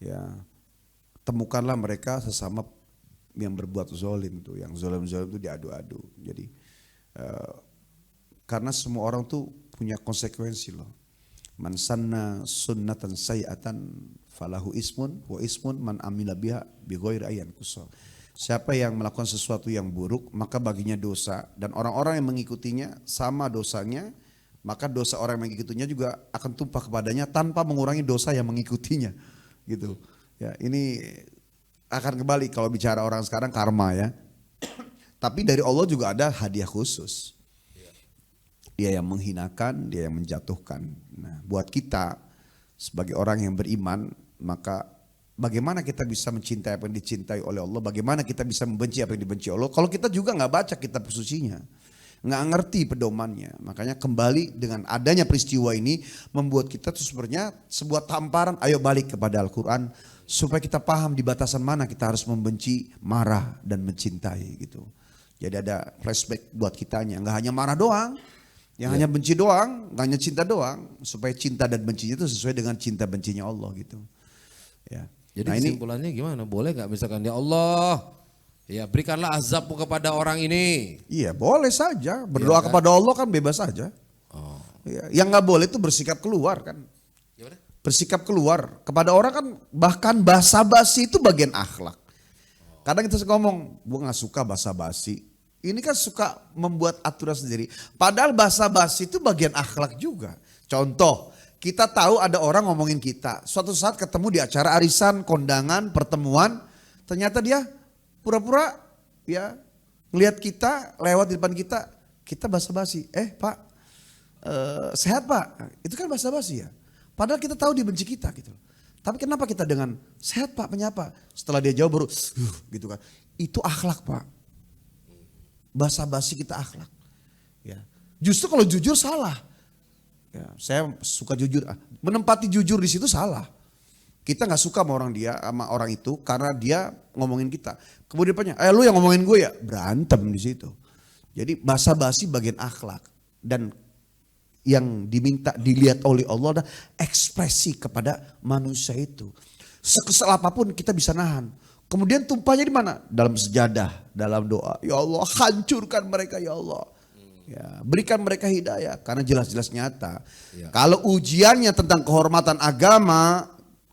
[SPEAKER 3] ya temukanlah mereka sesama yang berbuat zalim tuh, yang zalim-zalim itu diadu-adu. Jadi karena semua orang tuh punya konsekuensi loh. Man sanna sunnatan sayyatan falahu ismun wa ismun man amila biha bi ghairi ayyan kusal. Siapa yang melakukan sesuatu yang buruk maka baginya dosa dan orang-orang yang mengikutinya sama dosanya, maka dosa orang yang mengikutinya juga akan tumpah kepadanya tanpa mengurangi dosa yang mengikutinya. Gitu. Ya, ini akan kembali kalau bicara orang sekarang karma ya. Tapi dari Allah juga ada hadiah khusus. Dia yang menghinakan, dia yang menjatuhkan. Nah, buat kita sebagai orang yang beriman, maka bagaimana kita bisa mencintai apa yang dicintai oleh Allah, bagaimana kita bisa membenci apa yang dibenci Allah, kalau kita juga nggak baca kitab sucinya, nggak ngerti pedomannya. Makanya kembali dengan adanya peristiwa ini membuat kita tuh sebenarnya sebuah tamparan, ayo balik kepada Al-Quran supaya kita paham di batasan mana kita harus membenci, marah dan mencintai gitu. Jadi ada flashback buat kitanya, nggak hanya marah doang. Yang hanya benci doang, gak hanya cinta doang, supaya cinta dan bencinya itu sesuai dengan cinta bencinya Allah gitu. Ya.
[SPEAKER 2] Jadi
[SPEAKER 3] nah
[SPEAKER 2] kesimpulannya gimana? Boleh gak misalkan ya Allah, ya berikanlah azabmu kepada orang ini?
[SPEAKER 3] Iya boleh saja, berdoa
[SPEAKER 2] kan?
[SPEAKER 3] kepada Allah kan bebas saja.
[SPEAKER 2] Oh.
[SPEAKER 3] Ya, yang gak boleh itu bersikap keluar kan.
[SPEAKER 2] Gimana?
[SPEAKER 3] Bersikap keluar kepada orang kan, bahkan basa-basi itu bagian akhlak. Kadang kita ngomong, gue gak suka basa-basi. Ini kan suka membuat aturan sendiri. Padahal basa-basi itu bagian akhlak juga. Contoh, kita tahu ada orang ngomongin kita. Suatu saat ketemu di acara arisan, kondangan, pertemuan. Ternyata dia pura-pura ya ngelihat kita, lewat di depan kita. Kita basa-basi. Pak, sehat Pak? Itu kan basa-basi ya. Padahal kita tahu dia benci kita gitu. Tapi kenapa kita dengan sehat Pak menyapa? Setelah dia jawab baru gitu kan. Itu akhlak Pak. Basa-basi kita akhlak. Ya. Justru kalau jujur salah. Ya, saya suka jujur. Menempati jujur di situ salah. Kita nggak suka sama orang itu karena dia ngomongin kita. Kemudian depannya, lu yang ngomongin gue ya, berantem di situ. Jadi basa-basi bagian akhlak dan yang diminta dilihat oleh Allah adalah ekspresi kepada manusia itu. Sekesal apapun kita bisa nahan. Kemudian tumpahnya di mana? Dalam sejadah, dalam doa. Ya Allah, hancurkan mereka ya Allah. Ya, berikan mereka hidayah karena jelas-jelas nyata. Ya. Kalau ujiannya tentang kehormatan agama,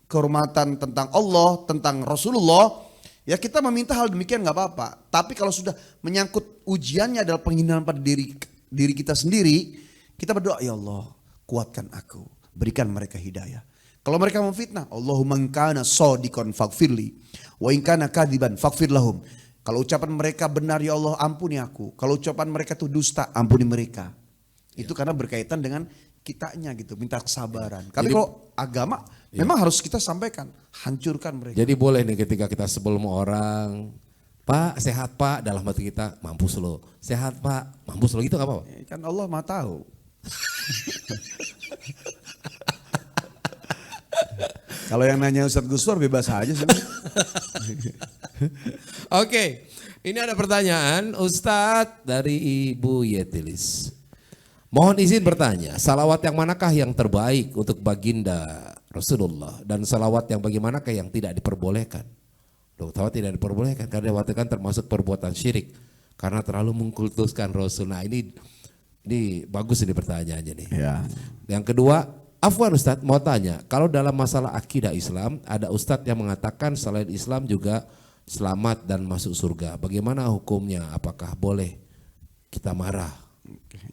[SPEAKER 3] kehormatan tentang Allah, tentang Rasulullah, ya kita meminta hal demikian nggak apa-apa. Tapi kalau sudah menyangkut ujiannya adalah penghinaan pada diri diri kita sendiri, kita berdoa, ya Allah kuatkan aku, berikan mereka hidayah. Kalau mereka memfitnah, Allahumma in kana shadiqan faghfirli wa in kana kadiban faghfir lahum. Kalau ucapan mereka benar, ya Allah ampuni aku. Kalau ucapan mereka itu dusta, ampuni mereka. Itu karena berkaitan dengan kitanya gitu, minta kesabaran. Tapi kalau agama memang harus kita sampaikan, hancurkan mereka.
[SPEAKER 2] Jadi boleh nih ketika kita sebelum orang, Pak sehat Pak, dalam hati kita mampus lo. Sehat Pak, mampus lo, gitu gak apa-apa?
[SPEAKER 3] Kan Allah Maha tahu. Kalau yang nanya Ustadz Guswar bebas aja sih.
[SPEAKER 2] Oke, ini ada pertanyaan Ustadz dari Ibu Yetilis. Mohon izin bertanya, salawat yang manakah yang terbaik untuk baginda Rasulullah dan salawat yang bagaimanakah yang tidak diperbolehkan? Salawat tidak diperbolehkan karena dikatakan termasuk perbuatan syirik karena terlalu mengkultuskan Rasul. Nah ini bagus ini pertanyaannya nih.
[SPEAKER 3] Ya.
[SPEAKER 2] Yang kedua, afwan Ustadz mau tanya, kalau dalam masalah akidah Islam ada Ustadz yang mengatakan selain Islam juga selamat dan masuk surga. Bagaimana hukumnya? Apakah boleh kita marah?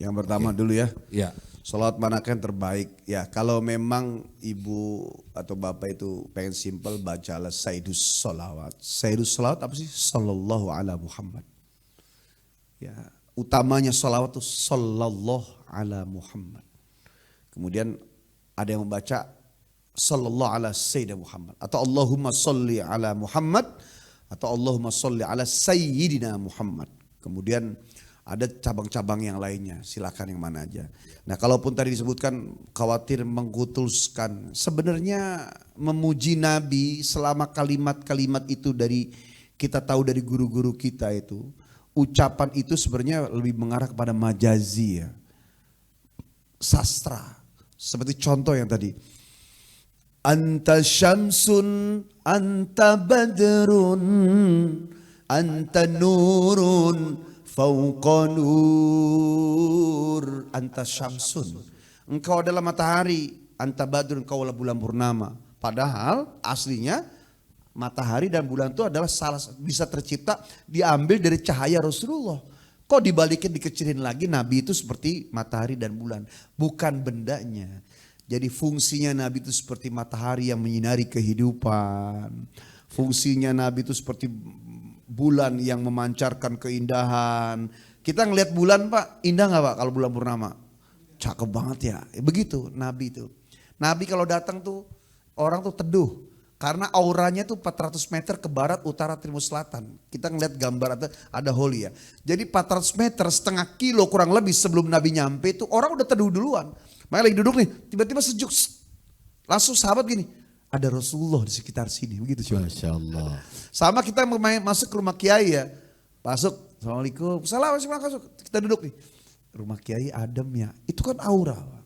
[SPEAKER 3] Yang pertama dulu ya.
[SPEAKER 2] Ya.
[SPEAKER 3] Salawat manakah yang terbaik? Ya kalau memang ibu atau bapak itu pengen simpel, bacalah Sayyidus Salawat. Sayyidus Salawat apa sih? Sallallahu ala Muhammad. Ya, utamanya salawat itu sallallahu ala Muhammad. Kemudian ada yang membaca sallallahu ala Sayyidina Muhammad atau Allahumma salli ala Muhammad atau Allahumma salli ala Sayyidina Muhammad. Kemudian ada cabang-cabang yang lainnya, silakan yang mana aja. Nah kalaupun tadi disebutkan khawatir mengkultuskan, sebenarnya memuji Nabi selama kalimat-kalimat itu dari kita tahu dari guru-guru kita itu, ucapan itu sebenarnya lebih mengarah kepada majazi ya, sastra. Seperti contoh yang tadi, anta syamsun, anta badrun, anta nurun, fauqa nur, anta syamsun. Engkau adalah matahari, anta badrun, engkau adalah bulan purnama. Padahal aslinya matahari dan bulan itu adalah bisa tercipta diambil dari cahaya Rasulullah. Kok dibalikin dikecilin lagi, Nabi itu seperti matahari dan bulan, bukan bendanya. Jadi fungsinya Nabi itu seperti matahari yang menyinari kehidupan. Fungsinya Nabi itu seperti bulan yang memancarkan keindahan. Kita ngelihat bulan Pak, indah gak Pak kalau bulan purnama? Cakep banget ya, begitu Nabi itu. Nabi kalau datang tuh orang tuh teduh. Karena auranya tuh 400 meter ke barat, utara, timur, selatan. Kita ngeliat gambar ada holy ya. Jadi 400 meter, setengah kilo kurang lebih sebelum Nabi nyampe itu orang udah teduh duluan. Makanya lagi duduk nih, tiba-tiba sejuk. Langsung sahabat gini, ada Rasulullah di sekitar sini, begitu sih.
[SPEAKER 2] Masya Allah.
[SPEAKER 3] Sama kita masuk ke rumah kiai ya, masuk, assalamualaikum, masuk, kita duduk nih, rumah kiai adem ya, itu kan aura.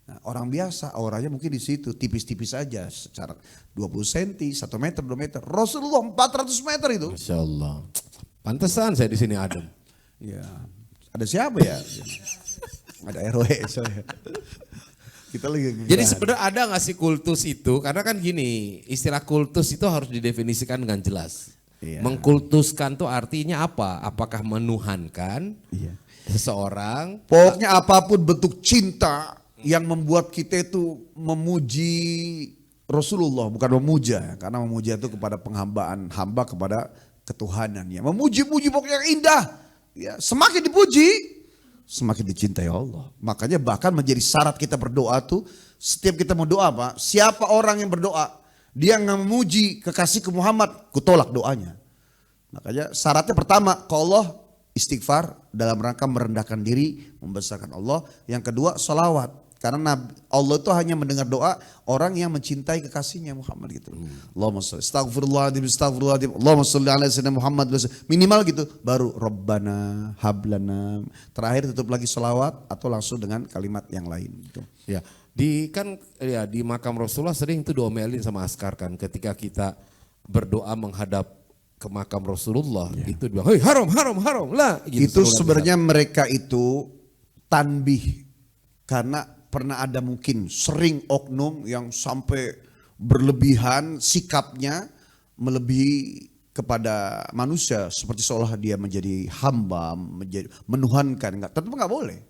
[SPEAKER 3] Nah, orang biasa auranya mungkin di situ tipis-tipis aja, secara 20 cm, 1 meter, 2 meter. Rasulullah 400 meter itu.
[SPEAKER 2] Masya Allah. Pantesan saya di sini adem.
[SPEAKER 3] Ya, ada siapa ya? Ada RW saya. Kita lagi.
[SPEAKER 2] Jadi sebenarnya ada nggak sih kultus itu? Karena kan gini, istilah kultus itu harus didefinisikan dengan jelas.
[SPEAKER 3] Iya.
[SPEAKER 2] Mengkultuskan tuh artinya apa? Apakah menuhankan seseorang?
[SPEAKER 3] Pokoknya apapun bentuk cinta yang membuat kita itu memuji Rasulullah, bukan memuja, karena memuja itu kepada penghambaan hamba kepada ketuhanannya. Memuji-muji pokoknya yang indah. Ya, semakin dipuji, semakin dicintai Allah. Makanya bahkan menjadi syarat kita berdoa tuh, setiap kita mau doa Pak, siapa orang yang berdoa, dia nggak memuji kekasih Muhammad, kutolak doanya. Makanya syaratnya pertama, ke Allah istighfar dalam rangka merendahkan diri, membesarkan Allah. Yang kedua, salawat. Karena Allah itu hanya mendengar doa orang yang mencintai kekasihnya Muhammad gitu. Allahumma sholli, astagfirullahaladzim, Allahumma sholli ala sayyidina Muhammad. Minimal gitu, baru Rabbana hablana. Terakhir tutup lagi salawat atau langsung dengan kalimat yang lain gitu.
[SPEAKER 2] Ya, di makam Rasulullah sering itu diomelin sama askar kan, ketika kita berdoa menghadap ke makam Rasulullah itu bilang, "Hei, haram lah." Gitu,
[SPEAKER 3] itu sebenarnya mereka itu tanbih karena pernah ada mungkin sering oknum yang sampai berlebihan sikapnya melebihi kepada manusia seperti seolah dia menjadi hamba, menjadi menuhankan, enggak, tetap enggak boleh.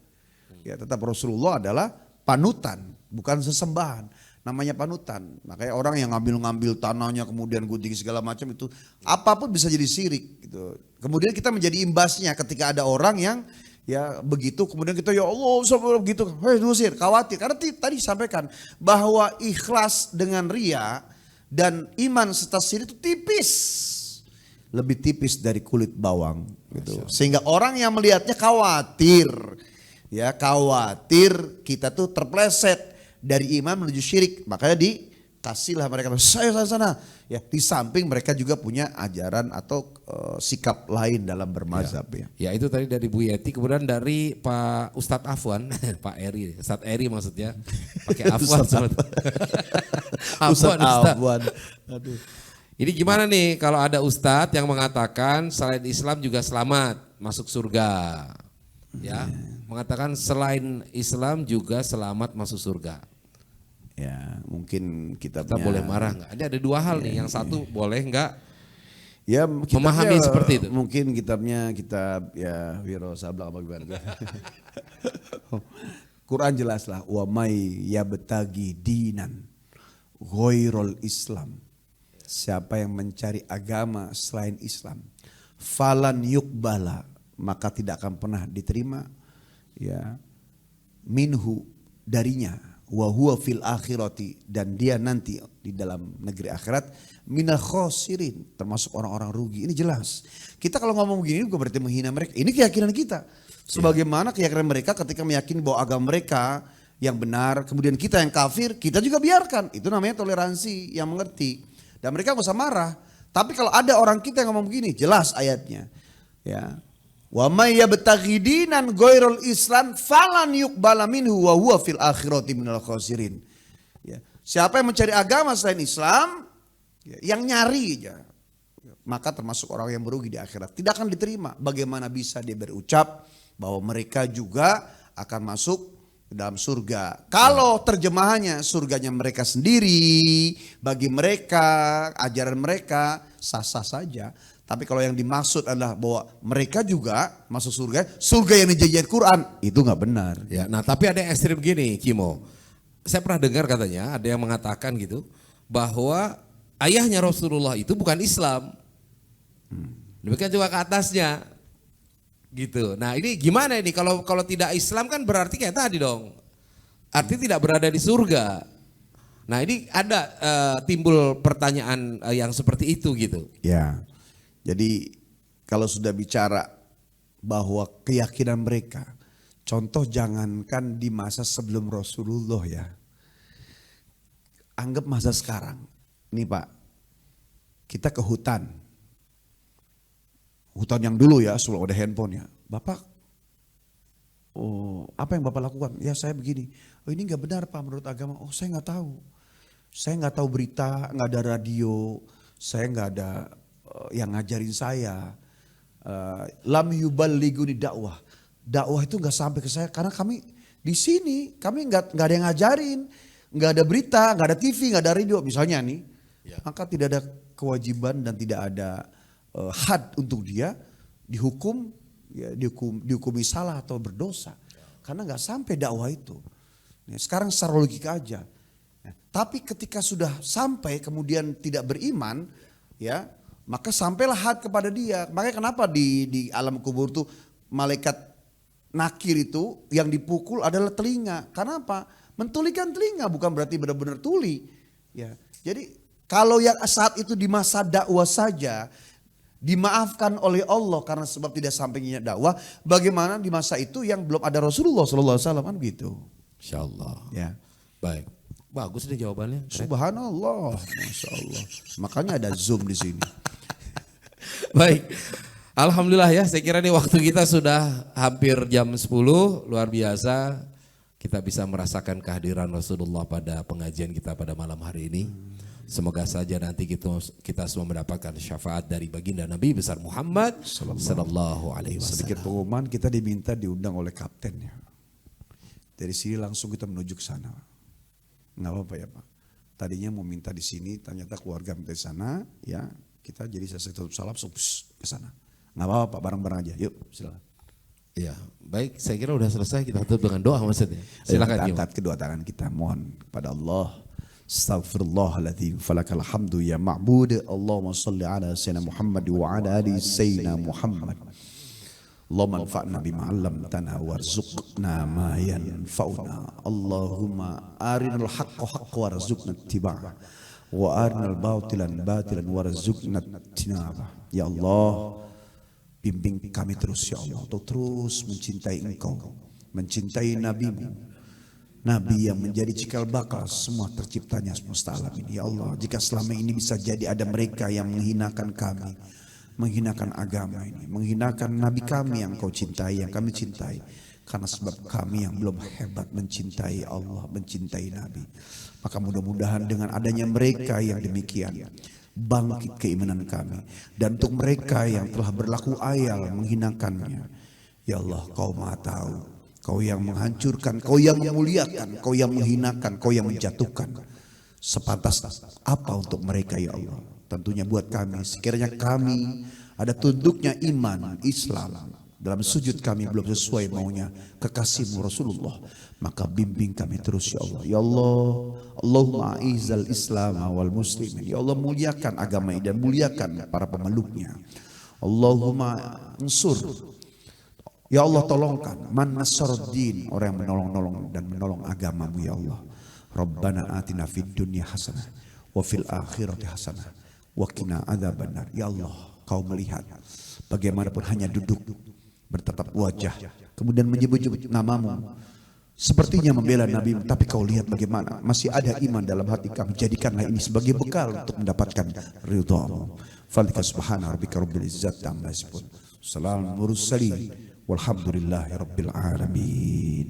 [SPEAKER 3] Ya, tetap Rasulullah adalah panutan, bukan sesembahan. Namanya panutan. Makanya orang yang ngambil tanahnya kemudian gunting segala macam itu apapun bisa jadi syirik gitu. Kemudian kita menjadi imbasnya ketika ada orang yang ya begitu, kemudian kita ya Allah sampai begitu, diusir, khawatir. Karena tadi disampaikan bahwa ikhlas dengan ria dan iman serta syirik itu tipis. Lebih tipis dari kulit bawang gitu. Sehingga orang yang melihatnya khawatir. Ya, khawatir kita tuh terpleset dari iman menuju syirik. Makanya dikasihlah mereka saya sana. Ya, di samping mereka juga punya ajaran atau sikap lain dalam bermazhab ya.
[SPEAKER 2] Ya itu tadi dari Bu Yeti, kemudian dari Pak Ustadz Afwan, Pak Eri, Ustadz Eri maksudnya, pakai Afwan.
[SPEAKER 3] Ustadz Afwan. Aduh.
[SPEAKER 2] Ini gimana nih kalau ada Ustadz yang mengatakan selain Islam juga selamat masuk surga, ya, mengatakan selain Islam juga selamat masuk surga.
[SPEAKER 3] Ya mungkin
[SPEAKER 2] kita boleh marah nggak? Ada dua hal nih, yang satu boleh nggak?
[SPEAKER 3] Ya
[SPEAKER 2] memahami seperti itu.
[SPEAKER 3] Mungkin kitabnya kitab ya Wiro Sableng apa gimana. Quran jelas lah, wa may yabtagi dinan ghairul Islam. Siapa yang mencari agama selain Islam, falan yukbala, maka tidak akan pernah diterima ya minhu darinya, wa huwa fil akhirati, dan dia nanti di dalam negeri akhirat minal khosirin, termasuk orang-orang rugi. Ini jelas. Kita kalau ngomong begini bukan berarti menghina mereka. Ini keyakinan kita. Sebagaimana keyakinan mereka ketika meyakini bahwa agama mereka yang benar, kemudian kita yang kafir, kita juga biarkan. Itu namanya toleransi yang mengerti. Dan mereka gak usah marah. Tapi kalau ada orang kita yang ngomong begini, jelas ayatnya. Ya. Wa may yabtaghi dinan ghairul Islam falan yuqbala minhu wa huwa fil akhirati minal khasirin. Ya. Siapa yang mencari agama selain Islam, yang nyari aja, maka termasuk orang yang merugi di akhirat. Tidak akan diterima. Bagaimana bisa dia berucap bahwa mereka juga akan masuk dalam surga. Kalau terjemahannya surganya mereka sendiri, bagi mereka, ajaran mereka sah-sah saja. Tapi kalau yang dimaksud adalah bahwa mereka juga masuk surga yang dijanjikan Quran, itu nggak benar.
[SPEAKER 2] Ya, nah tapi ada yang ekstrim gini, Kimo. Saya pernah dengar katanya ada yang mengatakan gitu bahwa ayahnya Rasulullah itu bukan Islam. Demikian juga ke atasnya. Gitu. Nah ini gimana ini kalau tidak Islam kan berarti kayak tadi dong. Artinya tidak berada di surga. Nah ini ada timbul pertanyaan yang seperti itu gitu.
[SPEAKER 3] Ya. Jadi kalau sudah bicara bahwa keyakinan mereka, contoh jangankan di masa sebelum Rasulullah ya. Anggap masa sekarang. Nih Pak, kita ke hutan. Hutan yang dulu ya, sebelum ada handphone ya. Bapak, oh apa yang Bapak lakukan? Ya saya begini. Oh ini nggak benar Pak menurut agama. Oh saya nggak tahu. Saya nggak tahu berita, nggak ada radio. Saya nggak ada yang ngajarin saya. Lam yuballiguni dakwah. Dakwah itu nggak sampai ke saya karena kami di sini kami nggak ada yang ngajarin, nggak ada berita, nggak ada TV, nggak ada radio misalnya nih. Ya. Maka tidak ada kewajiban dan tidak ada had untuk dia dihukum, ya, dihukumi salah atau berdosa karena nggak sampai dakwah itu. Nah, sekarang secara logika aja. Nah, tapi ketika sudah sampai kemudian tidak beriman, ya maka sampailah had kepada dia. Makanya kenapa di alam kubur tuh malaikat nakir itu yang dipukul adalah telinga. Karena apa? Mentulikan telinga bukan berarti benar-benar tuli. Ya, jadi kalau yang saat itu di masa dakwah saja dimaafkan oleh Allah karena sebab tidak sampainya dakwah, bagaimana di masa itu yang belum ada Rasulullah SAW kan gitu.
[SPEAKER 2] Insyaallah.
[SPEAKER 3] Ya.
[SPEAKER 2] Baik. Bagus nih jawabannya.
[SPEAKER 3] Subhanallah, Masya Allah. Makanya ada Zoom di sini.
[SPEAKER 2] Baik. Alhamdulillah ya, saya kira nih waktu kita sudah hampir jam 10, luar biasa. Kita bisa merasakan kehadiran Rasulullah pada pengajian kita pada malam hari ini. Semoga saja nanti kita semua mendapatkan syafaat dari baginda Nabi besar Muhammad sallallahu alaihi wasallam.
[SPEAKER 3] Sedikit pengumuman, kita diminta diundang oleh kaptennya. Dari sini langsung kita menuju ke sana. Nggak apa-apa ya Pak. Tadinya mau minta di sini, ternyata keluarga minta di sana, ya kita jadi selesai tutup salam ke sana. Nggak apa-apa Pak, bareng-bareng aja. Yuk silakan.
[SPEAKER 2] Ya, baik, saya kira udah selesai, kita tutup dengan doa maksudnya. Silakan.
[SPEAKER 3] Kita angkat kedua tangan kita, mohon kepada Allah. Astaghfirullahaladzim, falakal hamdu ya ma'bud. Allahumma salli ala sayyidina Muhammad wa ala ali sayyidina Muhammad. Allahumma anfa'na bima 'allamtana warzuqna ma yanfa'una. Allahumma arinal haqqa haqqa warzuqna ittiba'ah wa arinal batilan batilan warzuqna ijtinabah. Ya Allah, bimbing kami terus ya Allah untuk terus mencintai Engkau, mencintai Nabi-Mu, Nabi yang menjadi cikal bakal semua terciptanya semesta alam ini. Ya Allah, jika selama ini bisa jadi ada mereka yang menghinakan kami, menghinakan agama ini, menghinakan Nabi kami yang Kau cintai, yang kami cintai, karena sebab kami yang belum hebat mencintai Allah, mencintai Nabi, maka mudah-mudahan dengan adanya mereka yang demikian, bangkit keimanan kami. Dan untuk mereka yang telah berlaku ayal menghinakannya, ya Allah, Kau Maha tahu, Kau yang menghancurkan, Kau yang memuliakan, Kau yang menghinakan, Kau yang menjatuhkan. Sepantas apa untuk mereka ya Allah? Tentunya buat kami, sekiranya kami ada tunduknya iman Islam, dalam sujud kami belum sesuai maunya kekasihmu Rasulullah, maka bimbing kami terus ya Allah. Ya Allah, Allahumma a'izal Islam wal muslimin. Ya Allah, muliakan agama ini dan muliakan para pemeluknya. Allahumma ansur. Ya Allah, tolongkan man nasaruddin, orang yang menolong-nolong dan menolong agamamu ya Allah. Rabbana atina fid dunya hasanah wa fil akhirati hasanah wa qina adzabannar. Ya Allah, Kau melihat bagaimanapun hanya duduk bertatap wajah, kemudian menyebut-nyebut namamu, sepertinya membela Nabi, tapi Kau lihat bagaimana masih ada iman dalam hati kami. Jadikanlah ini sebagai bekal untuk mendapatkan ridha-Mu. Fadlika subhana rabbika rabbil izzati amma yasifun. Salamun mursalin walhamdulillahi rabbil alamin.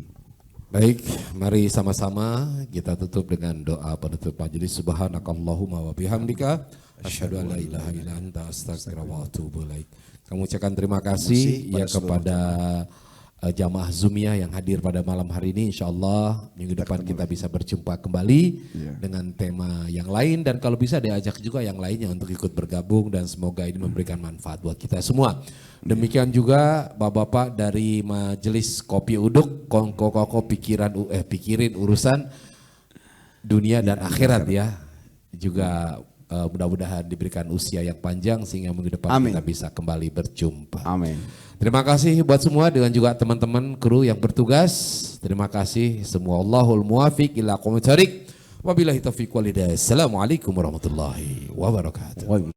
[SPEAKER 2] Baik, mari sama-sama kita tutup dengan doa penutup majelis. Subhanakallahumma wa bihamdika asyhadu an la ilaha illa anta astaghfiruka wa atubu ilaik. Kami ucapkan terima kasih ya kepada jamaah Zoomia yang hadir pada malam hari ini. InsyaAllah minggu depan kita bisa berjumpa kembali dengan tema yang lain, dan kalau bisa diajak juga yang lainnya untuk ikut bergabung, dan semoga ini memberikan manfaat buat kita semua. Demikian juga Bapak-bapak dari Majelis Kopi Uduk, kongko pikirin urusan dunia dan akhirat ya. Juga mudah-mudahan diberikan usia yang panjang sehingga minggu depan kita bisa kembali berjumpa.
[SPEAKER 3] Amin.
[SPEAKER 2] Terima kasih buat semua, dengan juga teman-teman kru yang bertugas. Terima kasih semua. Allahul muwafiq ila aqwamit thariq. Wabillahi taufiq wal hidayah. Assalamualaikum warahmatullahi wabarakatuh.